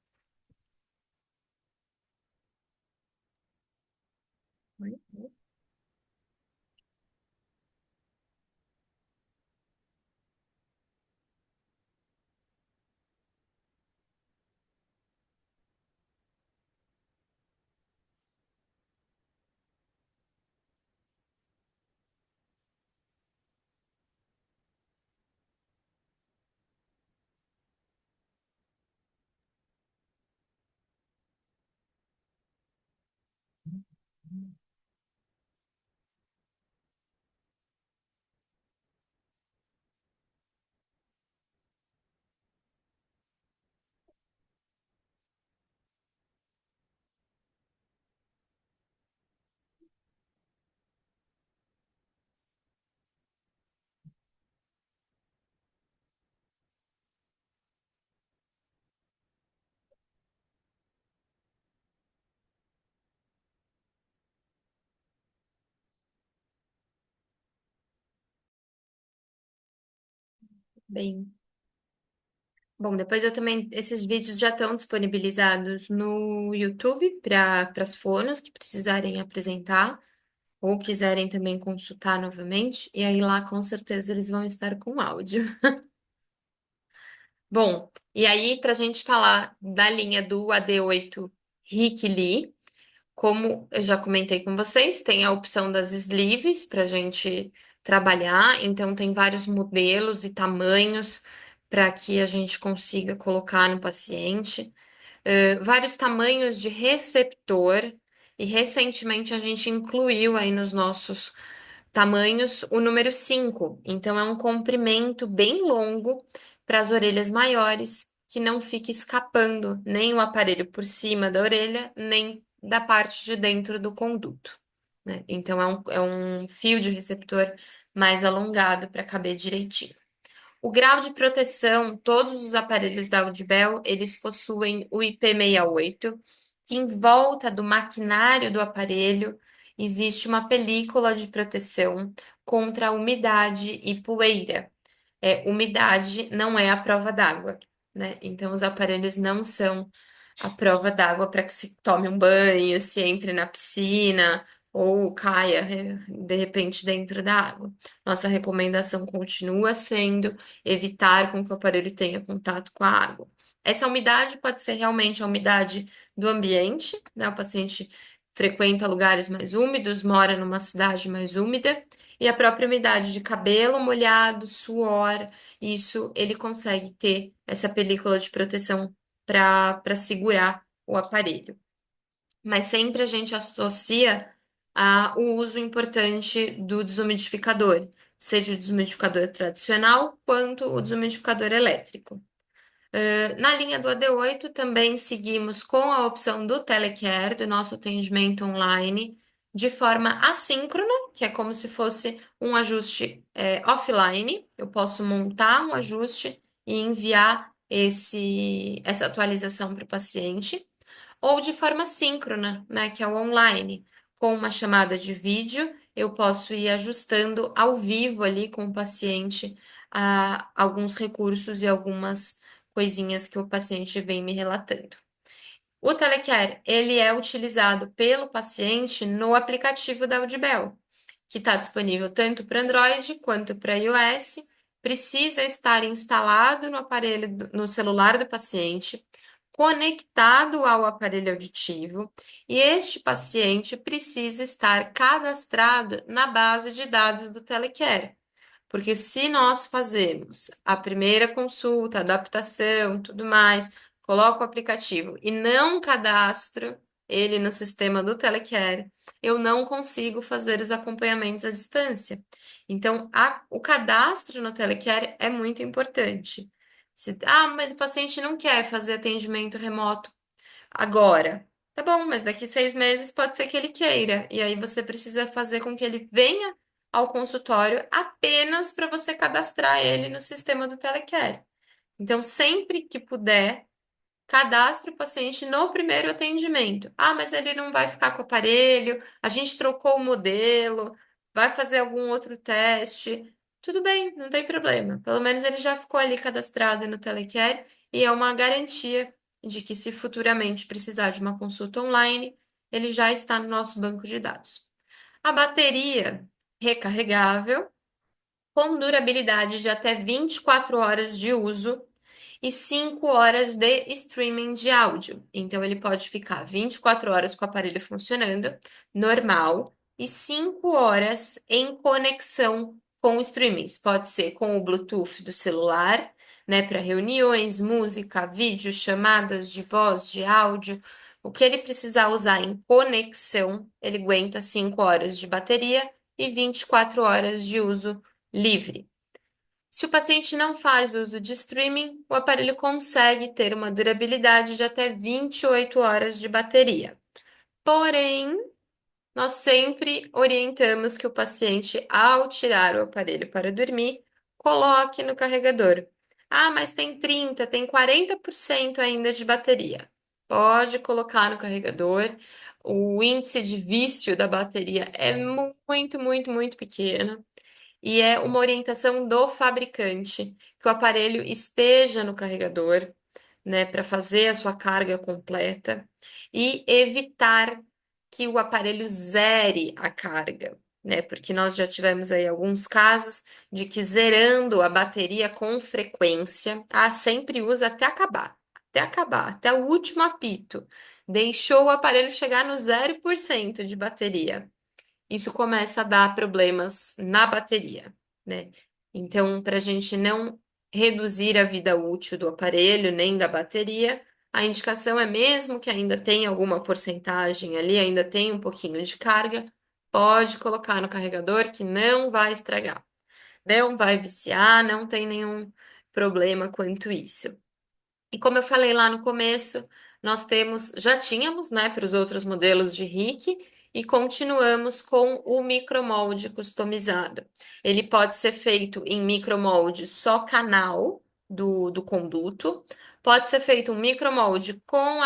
Bem, bom, depois eu também, esses vídeos já estão disponibilizados no YouTube para as fonos que precisarem apresentar. Ou quiserem também consultar novamente, e aí lá com certeza eles vão estar com áudio. Bom, e aí para a gente falar da linha do AD8 Rick Lee, como eu já comentei com vocês, tem a opção das sleeves para a gente trabalhar, então tem vários modelos e tamanhos para que a gente consiga colocar no paciente. Vários tamanhos de receptor, e recentemente a gente incluiu aí nos nossos tamanhos o número 5. Então é um comprimento bem longo para as orelhas maiores, que não fique escapando nem o aparelho por cima da orelha, nem da parte de dentro do conduto, né? Então é um fio de receptor mais alongado para caber direitinho. O grau de proteção, todos os aparelhos da Audibel, eles possuem o IP68, que em volta do maquinário do aparelho existe uma película de proteção contra a umidade e poeira. Umidade não é a prova d'água, né? Então, os aparelhos não são a prova d'água para que se tome um banho, se entre na piscina ou caia de repente dentro da água. Nossa recomendação continua sendo evitar com que o aparelho tenha contato com a água. Essa umidade pode ser realmente a umidade do ambiente, né? O paciente frequenta lugares mais úmidos, mora numa cidade mais úmida, e a própria umidade de cabelo molhado, suor, isso ele consegue ter essa película de proteção para segurar o aparelho. Mas sempre a gente associa o uso importante do desumidificador, seja o desumidificador tradicional quanto o desumidificador elétrico. Na linha do AD8 também seguimos com a opção do Telecare, do nosso atendimento online, de forma assíncrona, que é como se fosse um ajuste offline. Eu posso montar um ajuste e enviar essa atualização para o paciente, ou de forma síncrona, né, que é o online. Com uma chamada de vídeo, eu posso ir ajustando ao vivo ali com o paciente alguns recursos e algumas coisinhas que o paciente vem me relatando. O Telecare, ele é utilizado pelo paciente no aplicativo da Audibel, que está disponível tanto para Android quanto para iOS. Precisa estar instalado no aparelho, no celular do paciente, conectado ao aparelho auditivo, e este paciente precisa estar cadastrado na base de dados do Telecare. Porque se nós fazemos a primeira consulta, adaptação, tudo mais, coloco o aplicativo e não cadastro ele no sistema do Telecare, eu não consigo fazer os acompanhamentos à distância. Então, o cadastro no Telecare é muito importante. Mas o paciente não quer fazer atendimento remoto agora. Tá bom, mas daqui 6 meses pode ser que ele queira. E aí você precisa fazer com que ele venha ao consultório apenas para você cadastrar ele no sistema do Telecare. Então, sempre que puder, cadastre o paciente no primeiro atendimento. Mas ele não vai ficar com o aparelho, a gente trocou o modelo, vai fazer algum outro teste. Tudo bem, não tem problema. Pelo menos ele já ficou ali cadastrado no Telecare e é uma garantia de que, se futuramente precisar de uma consulta online, ele já está no nosso banco de dados. A bateria recarregável, com durabilidade de até 24 horas de uso e 5 horas de streaming de áudio. Então, ele pode ficar 24 horas com o aparelho funcionando, normal, e 5 horas em conexão com streamings. Pode ser com o Bluetooth do celular, né, para reuniões, música, vídeo, chamadas de voz, de áudio. O que ele precisar usar em conexão, ele aguenta 5 horas de bateria e 24 horas de uso livre. Se o paciente não faz uso de streaming, o aparelho consegue ter uma durabilidade de até 28 horas de bateria. Porém, nós sempre orientamos que o paciente, ao tirar o aparelho para dormir, coloque no carregador. Mas tem 30, tem 40% ainda de bateria. Pode colocar no carregador. O índice de vício da bateria é muito, muito, muito pequeno. E é uma orientação do fabricante que o aparelho esteja no carregador, né, para fazer a sua carga completa e evitar que o aparelho zere a carga, né? Porque nós já tivemos aí alguns casos de que, zerando a bateria com frequência, sempre usa até acabar, até o último apito. Deixou o aparelho chegar no 0% de bateria, isso começa a dar problemas na bateria, né? Então, para a gente não reduzir a vida útil do aparelho nem da bateria, a indicação é, mesmo que ainda tenha alguma porcentagem ali, ainda tenha um pouquinho de carga, pode colocar no carregador que não vai estragar, não vai viciar, não tem nenhum problema quanto isso. E como eu falei lá no começo, nós já tínhamos, né, para os outros modelos de RIC, e continuamos com o micromolde customizado. Ele pode ser feito em micromolde só canal do conduto, pode ser feito um micromolde com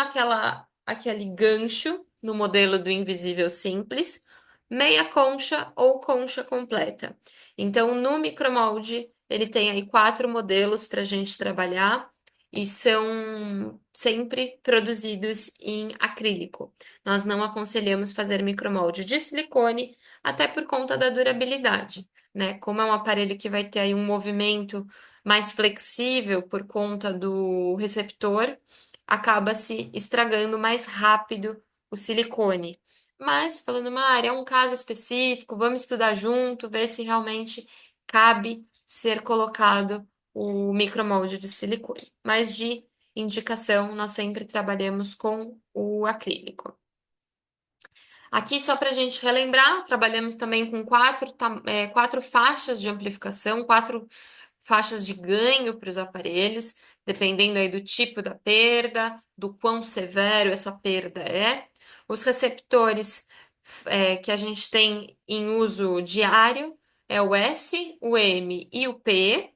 aquele gancho no modelo do Invisível Simples, meia concha ou concha completa. Então, no micromolde, ele tem aí 4 modelos para a gente trabalhar e são sempre produzidos em acrílico. Nós não aconselhamos fazer micromolde de silicone, até por conta da durabilidade, né? Como é um aparelho que vai ter aí um movimento mais flexível por conta do receptor, acaba se estragando mais rápido o silicone. Mas, falando, Mari, é um caso específico, vamos estudar junto, ver se realmente cabe ser colocado o micromolde de silicone. Mas de indicação, nós sempre trabalhamos com o acrílico. Aqui, só para a gente relembrar, trabalhamos também com 4 faixas de amplificação, 4 faixas de ganho para os aparelhos, dependendo aí do tipo da perda, do quão severo essa perda é. Os receptores que a gente tem em uso diário é o S, o M e o P.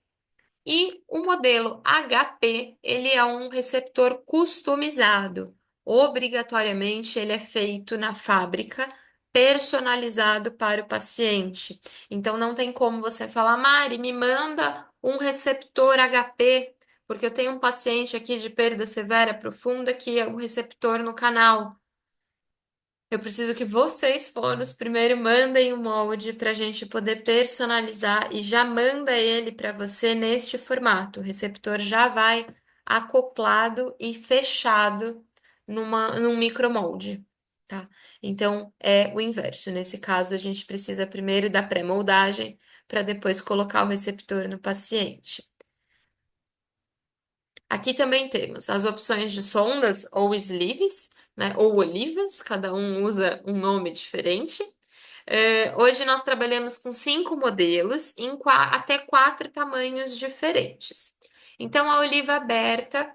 E o modelo HP, ele é um receptor customizado. Obrigatoriamente, ele é feito na fábrica, personalizado para o paciente. Então, não tem como você falar, Mari, me manda um receptor HP, porque eu tenho um paciente aqui de perda severa profunda que é um receptor no canal. Eu preciso que vocês, fonos, primeiro mandem o molde para a gente poder personalizar e já manda ele para você neste formato. O receptor já vai acoplado e fechado num micromolde, tá? Então é o inverso. Nesse caso, a gente precisa primeiro da pré-moldagem para depois colocar o receptor no paciente. Aqui também temos as opções de sondas ou sleeves, né, ou olivas, cada um usa um nome diferente. Hoje nós trabalhamos com 5 modelos em até 4 tamanhos diferentes. Então, a oliva aberta,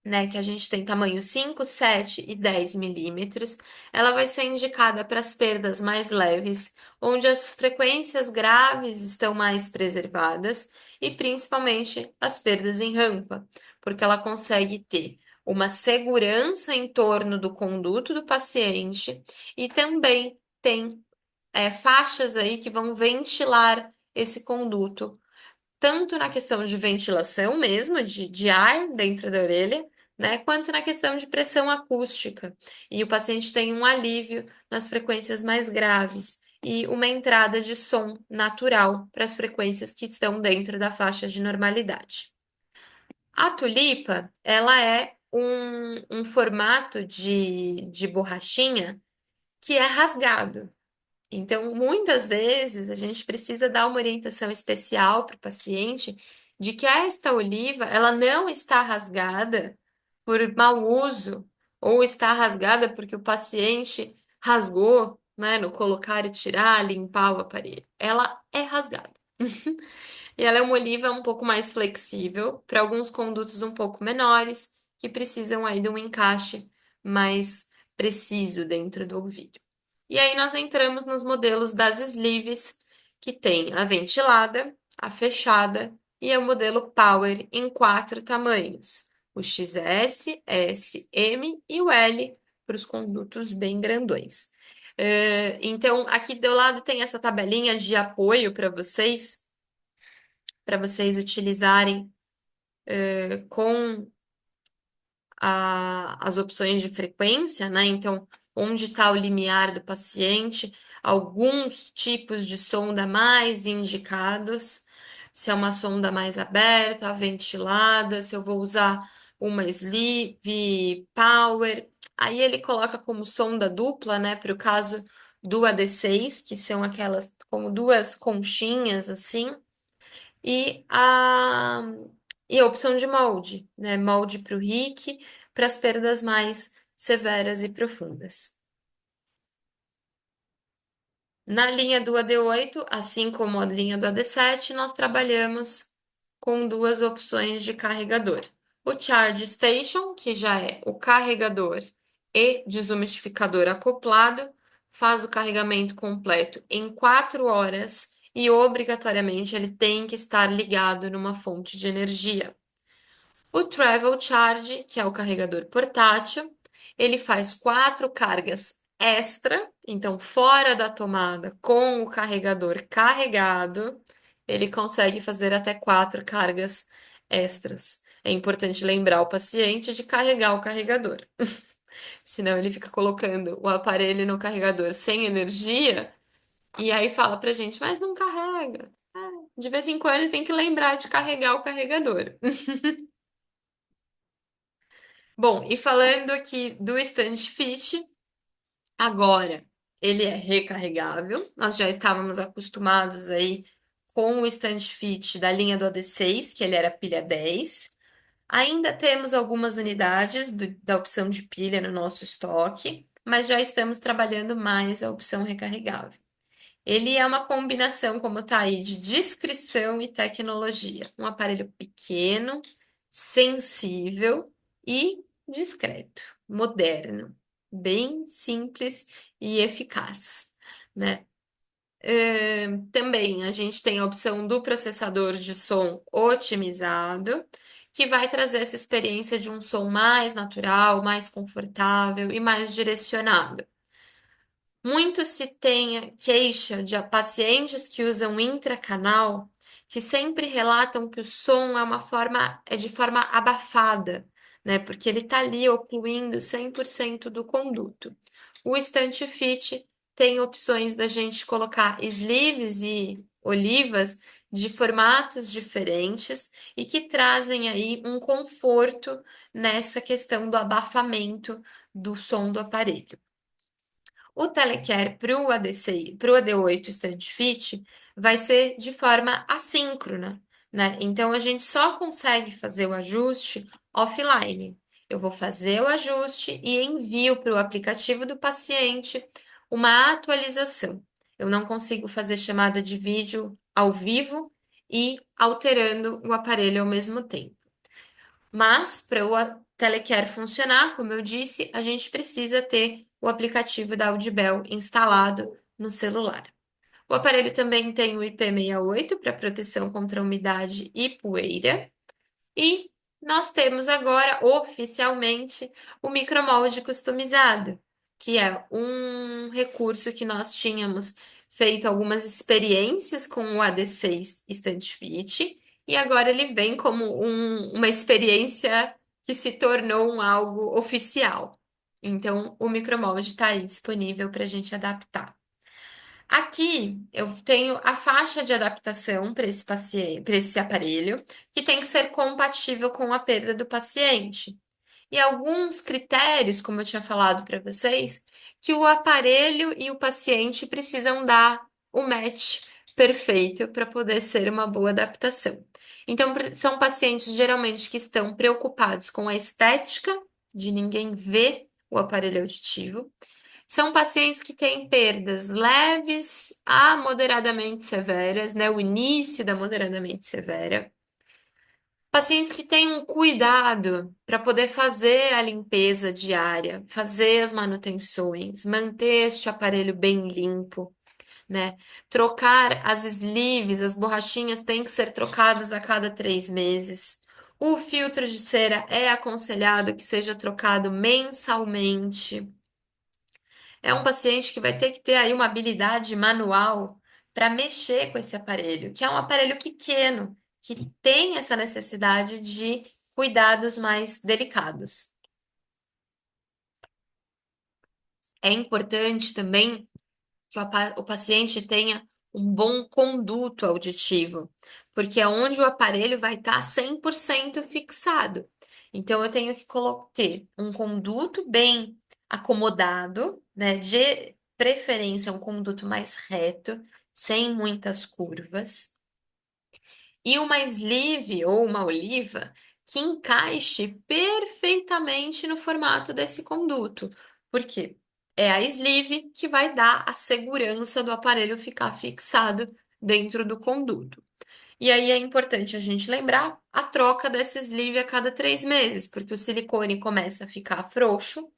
né, que a gente tem tamanho 5, 7 e 10 milímetros, ela vai ser indicada para as perdas mais leves, onde as frequências graves estão mais preservadas e principalmente as perdas em rampa, porque ela consegue ter uma segurança em torno do conduto do paciente e também tem faixas aí que vão ventilar esse conduto tanto na questão de ventilação mesmo, de ar dentro da orelha, né, quanto na questão de pressão acústica. E o paciente tem um alívio nas frequências mais graves e uma entrada de som natural para as frequências que estão dentro da faixa de normalidade. A tulipa, ela é um formato de borrachinha que é rasgado. Então, muitas vezes a gente precisa dar uma orientação especial para o paciente de que esta oliva, ela não está rasgada por mau uso ou está rasgada porque o paciente rasgou, né, no colocar e tirar, limpar o aparelho. Ela é rasgada. E ela é uma oliva um pouco mais flexível para alguns condutos um pouco menores que precisam aí de um encaixe mais preciso dentro do ouvido. E aí nós entramos nos modelos das sleeves, que tem a ventilada, a fechada e o modelo Power em 4 tamanhos: o XS, S, M e o L para os condutos bem grandões. Então, aqui do lado tem essa tabelinha de apoio para vocês utilizarem com as opções de frequência, né? Então, onde está o limiar do paciente, alguns tipos de sonda mais indicados, se é uma sonda mais aberta, ventilada, se eu vou usar uma sleeve, power. Aí ele coloca como sonda dupla, né? Para o caso do AD6, que são aquelas como duas conchinhas assim. E a opção de molde, né? Molde para o RIC, para as perdas mais severas e profundas. Na linha do AD8, assim como a linha do AD7, nós trabalhamos com duas opções de carregador. O Charge Station, que já é o carregador e desumidificador acoplado, faz o carregamento completo em 4 horas e obrigatoriamente ele tem que estar ligado numa fonte de energia. O Travel Charge, que é o carregador portátil, ele faz 4 cargas extra, então fora da tomada, com o carregador carregado, ele consegue fazer até 4 cargas extras. É importante lembrar o paciente de carregar o carregador, senão ele fica colocando o aparelho no carregador sem energia e aí fala pra gente, mas não carrega. De vez em quando tem que lembrar de carregar o carregador. Bom, e falando aqui do stand fit, agora ele é recarregável. Nós já estávamos acostumados aí com o stand fit da linha do AD6, que ele era pilha 10. Ainda temos algumas unidades da opção de pilha no nosso estoque, mas já estamos trabalhando mais a opção recarregável. Ele é uma combinação, como tá aí, de discrição e tecnologia. Um aparelho pequeno, sensível e discreto, moderno, bem simples e eficaz, né? Também a gente tem a opção do processador de som otimizado, que vai trazer essa experiência de um som mais natural, mais confortável e mais direcionado. Muito se tem queixa de pacientes que usam intracanal, que sempre relatam que o som é de forma abafada, né? Porque ele está ali ocluindo 100% do conduto. O estante fit tem opções da gente colocar sleeves e olivas de formatos diferentes e que trazem aí um conforto nessa questão do abafamento do som do aparelho. O Telecare para o ADC, para o AD8 Stand Fit vai ser de forma assíncrona, né? Então a gente só consegue fazer o ajuste offline. Eu vou fazer o ajuste e envio para o aplicativo do paciente uma atualização. Eu não consigo fazer chamada de vídeo ao vivo e alterando o aparelho ao mesmo tempo. Mas para o Telecare funcionar, como eu disse, a gente precisa ter o aplicativo da Audibel instalado no celular. O aparelho também tem o IP68 para proteção contra umidade e poeira. E nós temos agora oficialmente o micromolde customizado, que é um recurso que nós tínhamos feito algumas experiências com o AD6 Stand Fit, e agora ele vem como uma experiência que se tornou um algo oficial. Então, o micromolde está aí disponível para a gente adaptar. Aqui eu tenho a faixa de adaptação para esse paciente, para esse aparelho, que tem que ser compatível com a perda do paciente. E alguns critérios, como eu tinha falado para vocês, que o aparelho e o paciente precisam dar o match perfeito para poder ser uma boa adaptação. Então, são pacientes geralmente que estão preocupados com a estética de ninguém ver o aparelho auditivo. São pacientes que têm perdas leves a moderadamente severas, né? O início da moderadamente severa. Pacientes que têm um cuidado para poder fazer a limpeza diária, fazer as manutenções, manter este aparelho bem limpo, né? Trocar as sleeves, as borrachinhas têm que ser trocadas a cada 3 meses. O filtro de cera é aconselhado que seja trocado mensalmente. É um paciente que vai ter que ter aí uma habilidade manual para mexer com esse aparelho, que é um aparelho pequeno, que tem essa necessidade de cuidados mais delicados. É importante também que o paciente tenha um bom conduto auditivo, porque é onde o aparelho vai estar 100% fixado. Então, eu tenho que ter um conduto bem acomodado, né? De preferência, um conduto mais reto, sem muitas curvas e uma sleeve ou uma oliva que encaixe perfeitamente no formato desse conduto. Por quê? É a sleeve que vai dar a segurança do aparelho ficar fixado dentro do conduto. E aí é importante a gente lembrar a troca dessa sleeve a cada 3 meses, porque o silicone começa a ficar frouxo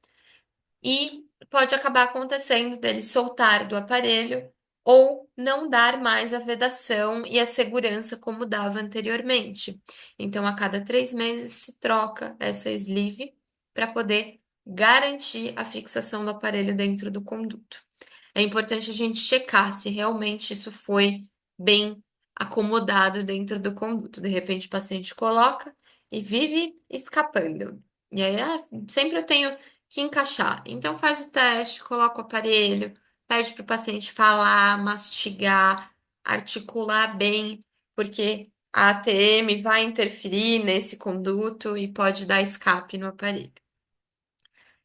e pode acabar acontecendo dele soltar do aparelho ou não dar mais a vedação e a segurança como dava anteriormente. Então, a cada 3 meses se troca essa sleeve para poder garantir a fixação do aparelho dentro do conduto. É importante a gente checar se realmente isso foi bem acomodado dentro do conduto. De repente, o paciente coloca e vive escapando. E aí, sempre eu tenho que encaixar. Então, faz o teste, coloca o aparelho, pede para o paciente falar, mastigar, articular bem, porque a ATM vai interferir nesse conduto e pode dar escape no aparelho.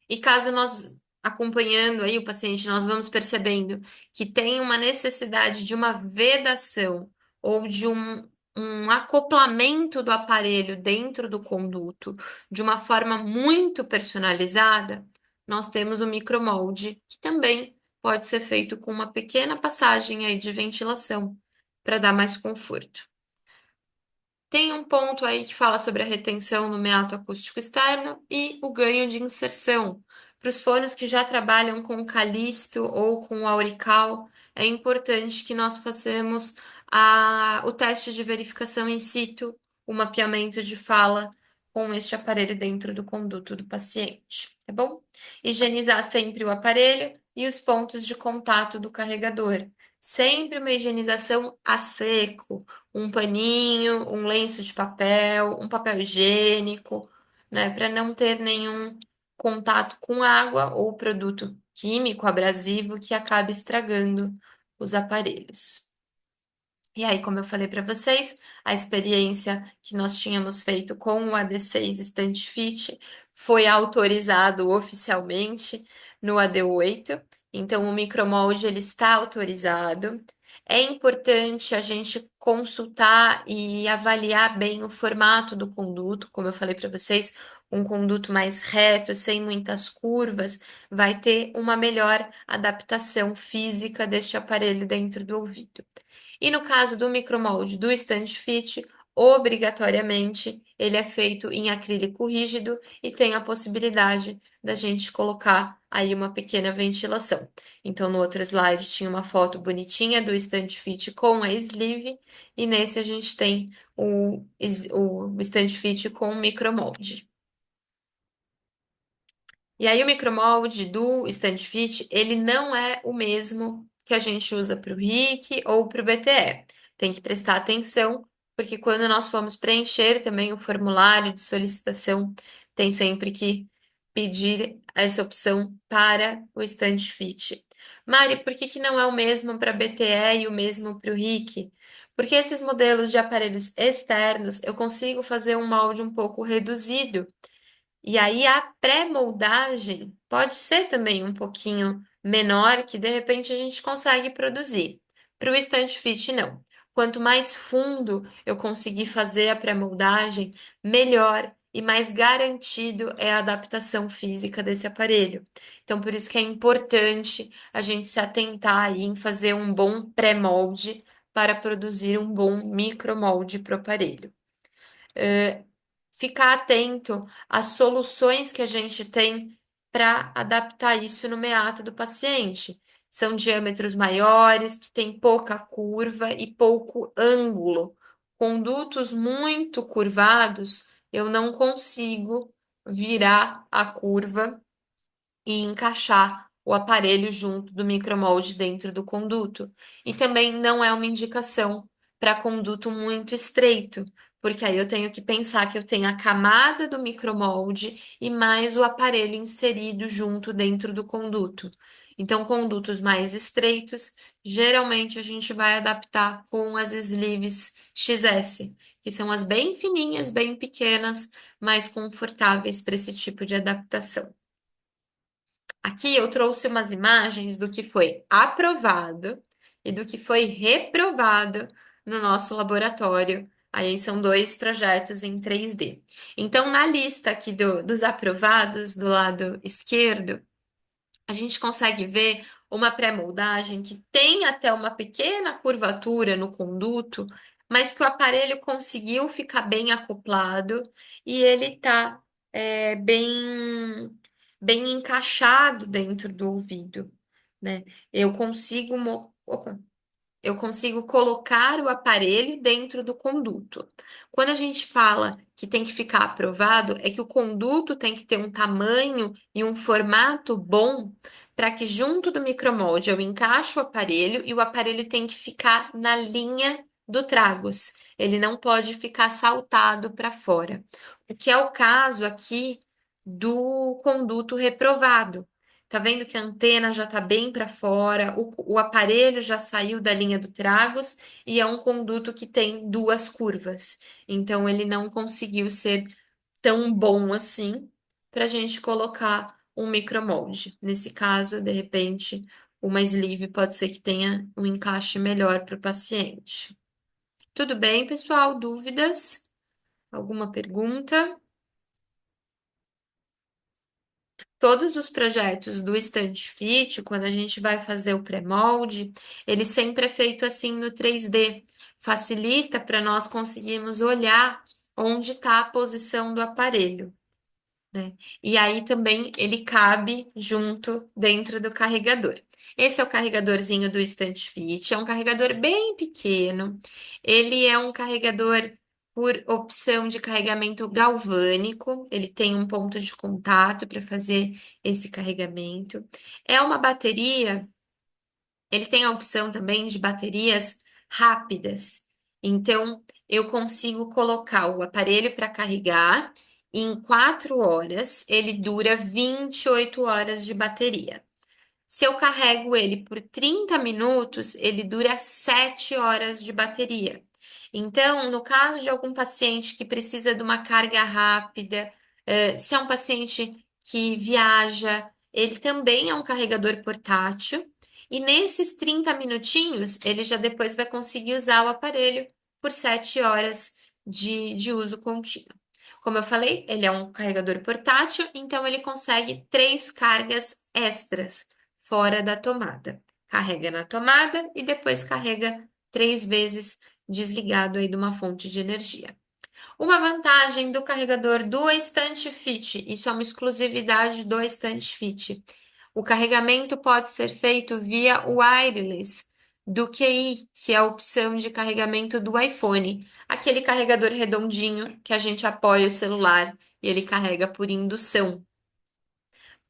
E caso nós, acompanhando aí o paciente, nós vamos percebendo que tem uma necessidade de uma vedação ou de um acoplamento do aparelho dentro do conduto de uma forma muito personalizada, nós temos o micromolde, que também pode ser feito com uma pequena passagem aí de ventilação para dar mais conforto. Tem um ponto aí que fala sobre a retenção no meato acústico externo e o ganho de inserção, Para os fonos que já trabalham com o Calisto ou com o Aurical, é importante que nós façamos o teste de verificação in situ, o mapeamento de fala com este aparelho dentro do conduto do paciente, tá bom? Higienizar sempre o aparelho e os pontos de contato do carregador. Sempre uma higienização a seco, um paninho, um lenço de papel, um papel higiênico, né, para não ter nenhum contato com água ou produto químico abrasivo que acabe estragando os aparelhos. E aí, como eu falei para vocês, a experiência que nós tínhamos feito com o AD6 Stand Fit foi autorizado oficialmente no AD8, então o micromolde ele está autorizado. É importante a gente consultar e avaliar bem o formato do conduto, como eu falei para vocês, um conduto mais reto, sem muitas curvas, vai ter uma melhor adaptação física deste aparelho dentro do ouvido. E no caso do micromolde do Stand Fit, obrigatoriamente ele é feito em acrílico rígido e tem a possibilidade da gente colocar aí uma pequena ventilação. Então, no outro slide tinha uma foto bonitinha do Stand Fit com a sleeve, e nesse a gente tem o Stand Fit com o micromolde. E aí o micromolde do Stand Fit, ele não é o mesmo que a gente usa para o RIC ou para o BTE. Tem que prestar atenção, porque quando nós formos preencher também o formulário de solicitação, tem sempre que pedir essa opção para o Stand Fit. Mari, por que que não é o mesmo para BTE e o mesmo para o RIC? Porque esses modelos de aparelhos externos eu consigo fazer um molde um pouco reduzido. E aí a pré-moldagem pode ser também um pouquinho menor, que de repente a gente consegue produzir. Para o stand fit, não. Quanto mais fundo eu conseguir fazer a pré-moldagem, melhor e mais garantido é a adaptação física desse aparelho. Então, por isso que é importante a gente se atentar aí em fazer um bom pré-molde para produzir um bom micromolde para o aparelho. Ficar atento às soluções que a gente tem para adaptar isso no meato do paciente. São diâmetros maiores, que têm pouca curva e pouco ângulo. Condutos muito curvados, eu não consigo virar a curva e encaixar o aparelho junto do micromolde dentro do conduto. E também não é uma indicação para conduto muito estreito, porque aí eu tenho que pensar que eu tenho a camada do micromolde e mais o aparelho inserido junto dentro do conduto. Então, condutos mais estreitos, geralmente a gente vai adaptar com as sleeves XS, que são as bem fininhas, bem pequenas, mais confortáveis para esse tipo de adaptação. Aqui eu trouxe umas imagens do que foi aprovado e do que foi reprovado no nosso laboratório. Aí são dois projetos em 3D. Então, na lista aqui dos aprovados, do lado esquerdo, a gente consegue ver uma pré-moldagem que tem até uma pequena curvatura no conduto, mas que o aparelho conseguiu ficar bem acoplado e ele está bem encaixado dentro do ouvido, né? Eu consigo, opa, eu consigo colocar o aparelho dentro do conduto. Quando a gente fala que tem que ficar aprovado, é que o conduto tem que ter um tamanho e um formato bom para que junto do micromolde eu encaixe o aparelho e o aparelho tem que ficar na linha do tragus. Ele não pode ficar saltado para fora. O que é o caso aqui do conduto reprovado. Tá vendo que a antena já está bem para fora, o aparelho já saiu da linha do tragus e é um conduto que tem duas curvas. Então, ele não conseguiu ser tão bom assim para a gente colocar um micromolde. Nesse caso, de repente, uma sleeve pode ser que tenha um encaixe melhor para o paciente. Tudo bem, pessoal? Dúvidas? Alguma pergunta? Todos os projetos do Stand Fit, quando a gente vai fazer o pré-molde, ele sempre é feito assim no 3D. Facilita para nós conseguirmos olhar onde está a posição do aparelho. né? E aí também ele cabe junto dentro do carregador. Esse é o carregadorzinho do Instant Fit, é um carregador bem pequeno. Ele é um carregador por opção de carregamento galvânico, ele tem um ponto de contato para fazer esse carregamento. É uma bateria, ele tem a opção também de baterias rápidas. Então, eu consigo colocar o aparelho para carregar e em 4 horas ele dura 28 horas de bateria. Se eu carrego ele por 30 minutos, ele dura 7 horas de bateria. Então, no caso de algum paciente que precisa de uma carga rápida, se é um paciente que viaja, ele também é um carregador portátil. E nesses 30 minutinhos, ele já depois vai conseguir usar o aparelho por 7 horas de uso contínuo. Como eu falei, ele é um carregador portátil, então ele consegue 3 cargas extras fora da tomada. Carrega na tomada e depois carrega 3 vezes desligado aí de uma fonte de energia. Uma vantagem do carregador do Instant Fit, isso é uma exclusividade do Instant Fit. O carregamento pode ser feito via wireless do QI, que é a opção de carregamento do iPhone, aquele carregador redondinho que a gente apoia o celular e ele carrega por indução.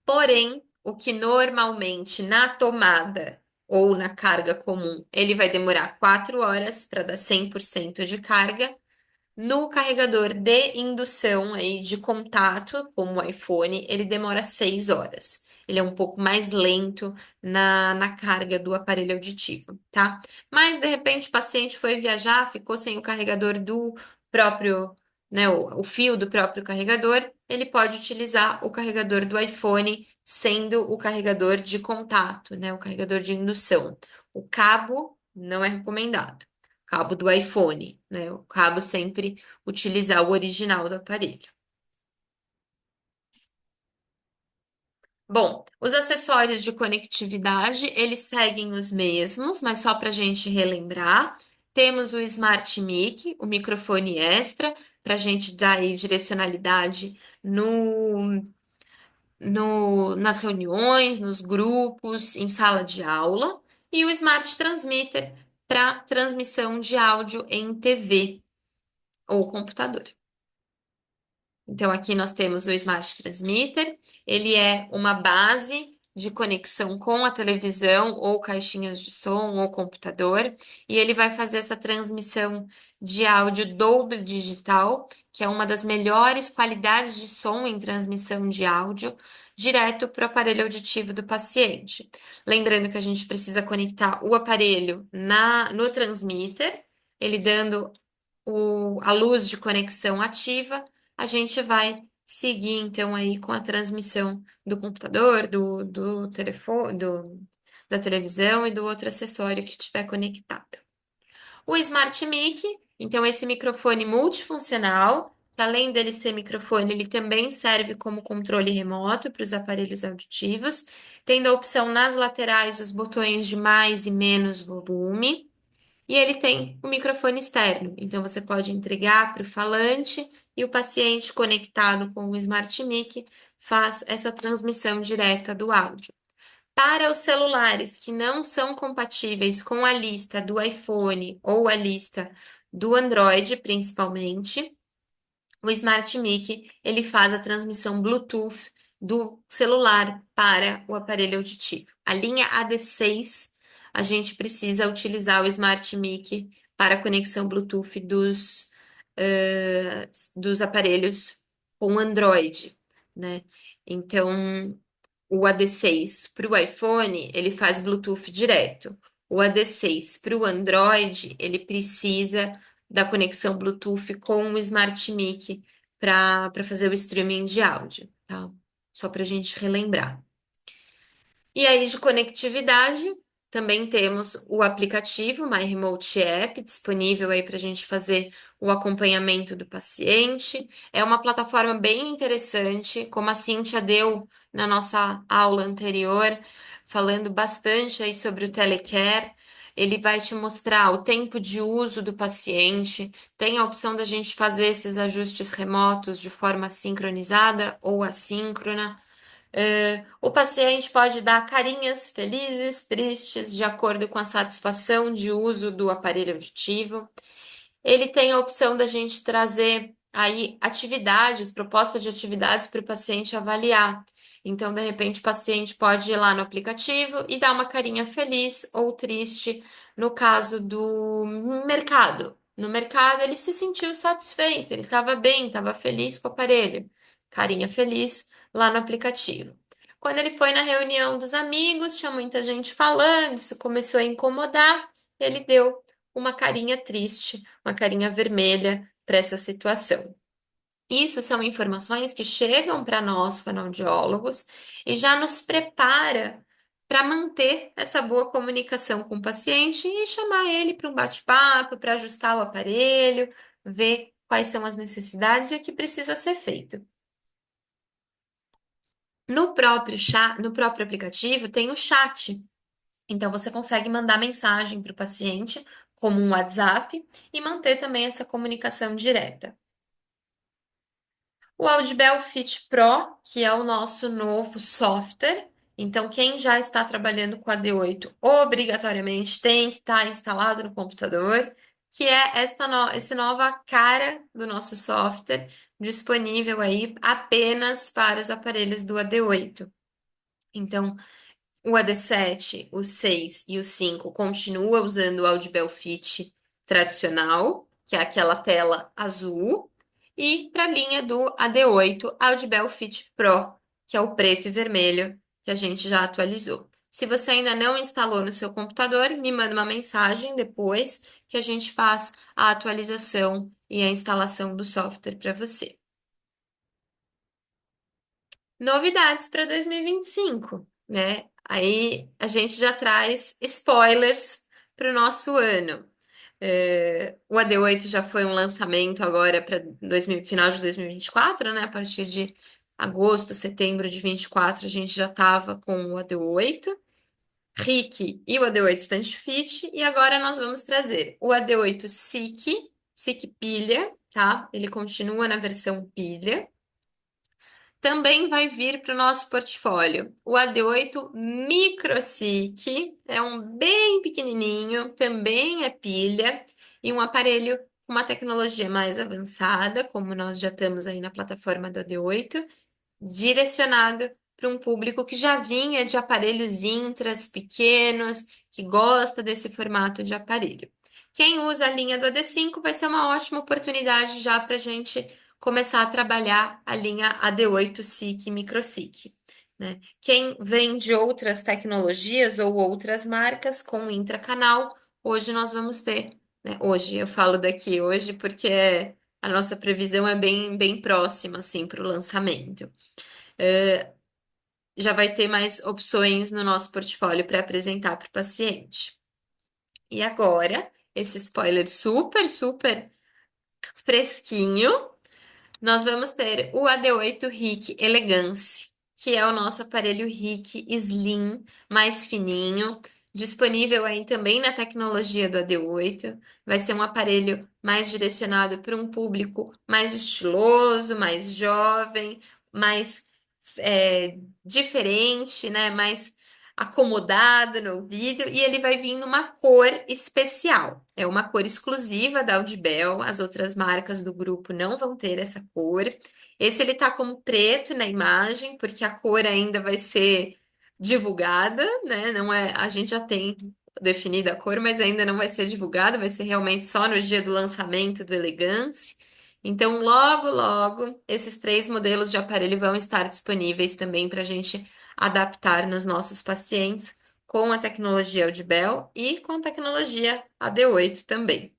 Porém, o que normalmente na tomada ou na carga comum, ele vai demorar 4 horas para dar 100% de carga. No carregador de indução aí de contato, como o iPhone, ele demora 6 horas. Ele é um pouco mais lento na carga do aparelho auditivo, tá? Mas de repente o paciente foi viajar, ficou sem o carregador do próprio, né, o fio do próprio carregador, ele pode utilizar o carregador do iPhone, sendo o carregador de contato, né, o carregador de indução. O cabo não é recomendado. Cabo do iPhone, né? O cabo sempre utilizar o original do aparelho. Bom, os acessórios de conectividade, eles seguem os mesmos, mas só para a gente relembrar. Temos o Smart Mic, o microfone extra, para a gente dar aí direcionalidade nas reuniões, nos grupos, em sala de aula. E o Smart Transmitter, para transmissão de áudio em TV ou computador. Então, aqui nós temos o Smart Transmitter, ele é uma base de conexão com a televisão ou caixinhas de som ou computador, e ele vai fazer essa transmissão de áudio Dolby Digital, que é uma das melhores qualidades de som em transmissão de áudio, direto para o aparelho auditivo do paciente. Lembrando que a gente precisa conectar o aparelho no transmitter, ele dando a luz de conexão ativa, a gente vai seguir então aí com a transmissão do computador, do telefone, da televisão e do outro acessório que estiver conectado. O Smart Mic, então esse microfone multifuncional, que além dele ser microfone, ele também serve como controle remoto para os aparelhos auditivos, tendo a opção nas laterais os botões de mais e menos volume. E ele tem o microfone externo, então você pode entregar para o falante e o paciente conectado com o Smart Mic faz essa transmissão direta do áudio. Para os celulares que não são compatíveis com a lista do iPhone ou a lista do Android, principalmente, o Smart Mic, ele faz a transmissão Bluetooth do celular para o aparelho auditivo. A linha AD6, a gente precisa utilizar o Smart Mic para a conexão Bluetooth dos aparelhos com Android, né? Então, o AD6 para o iPhone, ele faz Bluetooth direto. O AD6 para o Android, ele precisa da conexão Bluetooth com o Smart Mic para fazer o streaming de áudio, tá? Só para a gente relembrar. E aí, de conectividade, também temos o aplicativo My Remote App, disponível aí para a gente fazer o acompanhamento do paciente. É uma plataforma bem interessante, como a Cíntia deu na nossa aula anterior, falando bastante aí sobre o telecare. Ele vai te mostrar o tempo de uso do paciente. Tem a opção da gente fazer esses ajustes remotos de forma sincronizada ou assíncrona. O paciente pode dar carinhas felizes, tristes, de acordo com a satisfação de uso do aparelho auditivo. Ele tem a opção da gente trazer aí atividades, proposta de atividades para o paciente avaliar. Então, de repente, o paciente pode ir lá no aplicativo e dar uma carinha feliz ou triste no caso do mercado. No mercado, ele se sentiu satisfeito, ele estava bem, estava feliz com o aparelho. Carinha feliz lá no aplicativo. Quando ele foi na reunião dos amigos, tinha muita gente falando, isso começou a incomodar, ele deu uma carinha triste, uma carinha vermelha para essa situação. Isso são informações que chegam para nós, fonoaudiólogos, e já nos prepara para manter essa boa comunicação com o paciente e chamar ele para um bate-papo, para ajustar o aparelho, ver quais são as necessidades e o que precisa ser feito. No próprio aplicativo tem o chat. Então, você consegue mandar mensagem para o paciente, como um WhatsApp, e manter também essa comunicação direta. O Audibel Fit Pro, que é o nosso novo software. Então, quem já está trabalhando com a D8 obrigatoriamente tem que estar instalado no computador, que é essa nova cara do nosso software, disponível aí apenas para os aparelhos do AD8. Então, o AD7, o 6 e o 5 continua usando o Audibel Fit tradicional, que é aquela tela azul, e para a linha do AD8, Audibel Fit Pro, que é o preto e vermelho, que a gente já atualizou. Se você ainda não instalou no seu computador, me manda uma mensagem depois que a gente faz a atualização e a instalação do software para você. Novidades para 2025, né? Aí a gente já traz spoilers para o nosso ano. O AD8 já foi um lançamento agora para final de 2024, né? A partir de agosto, setembro de 24, a gente já estava com o AD8, RIC e o AD8 Stand Fit, e agora nós vamos trazer o AD8 SIC pilha, tá? Ele continua na versão pilha. Também vai vir para o nosso portfólio o AD8 MicroSic, é um bem pequenininho, também é pilha, e um aparelho com uma tecnologia mais avançada, como nós já estamos aí na plataforma do AD8, direcionado para um público que já vinha de aparelhos intras pequenos, que gosta desse formato de aparelho. Quem usa a linha do AD5 vai ser uma ótima oportunidade já para a gente começar a trabalhar a linha AD8 SIC e MicroSIC, né? Quem vem de outras tecnologias ou outras marcas com intracanal, hoje nós vamos ter, né? Hoje, eu falo daqui hoje porque a nossa previsão é bem próxima, assim, para o lançamento. Já vai ter mais opções no nosso portfólio para apresentar para o paciente. E agora, esse spoiler super fresquinho, nós vamos ter o AD8 RIC Elegance, que é o nosso aparelho RIC Slim, mais fininho, disponível aí também na tecnologia do AD8. Vai ser um aparelho mais direcionado para um público mais estiloso, mais jovem, mais diferente, né? Mais acomodado no ouvido, e ele vai vir numa cor especial. É uma cor exclusiva da Audibel, as outras marcas do grupo não vão ter essa cor. Esse ele tá como preto na imagem, porque a cor ainda vai ser divulgada, né? Não é, a gente já tem definida a cor, mas ainda não vai ser divulgada, vai ser realmente só no dia do lançamento do Elegance. Então, logo, esses três modelos de aparelho vão estar disponíveis também para a gente adaptar nos nossos pacientes com a tecnologia Audibel e com a tecnologia AD8 também.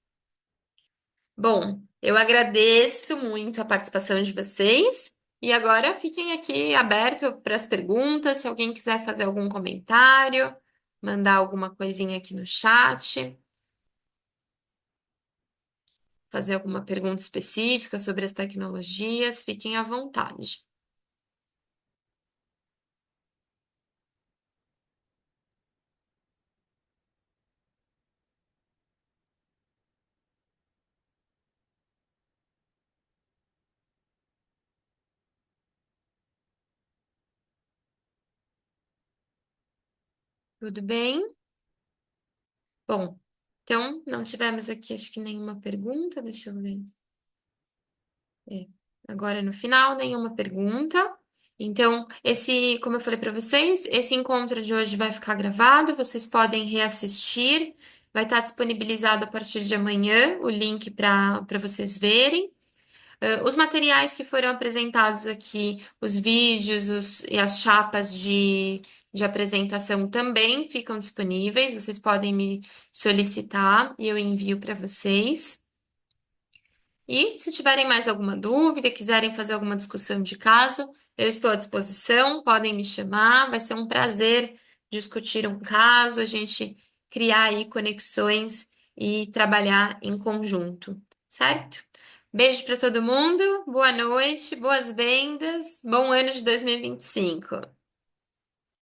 Bom, eu agradeço muito a participação de vocês e agora fiquem aqui abertos para as perguntas. Se alguém quiser fazer algum comentário, mandar alguma coisinha aqui no chat, fazer alguma pergunta específica sobre as tecnologias, fiquem à vontade. Tudo bem? Bom, então não tivemos aqui, acho que nenhuma pergunta. Deixa eu ver. É, agora no final, nenhuma pergunta. Então, como eu falei para vocês, esse encontro de hoje vai ficar gravado, vocês podem reassistir. Vai estar disponibilizado a partir de amanhã o link para vocês verem. Os materiais que foram apresentados aqui, os vídeos e as chapas de apresentação também ficam disponíveis. Vocês podem me solicitar e eu envio para vocês. E se tiverem mais alguma dúvida, quiserem fazer alguma discussão de caso, eu estou à disposição, podem me chamar. Vai ser um prazer discutir um caso, a gente criar aí conexões e trabalhar em conjunto, certo? Beijo para todo mundo, boa noite, boas vendas, bom ano de 2025.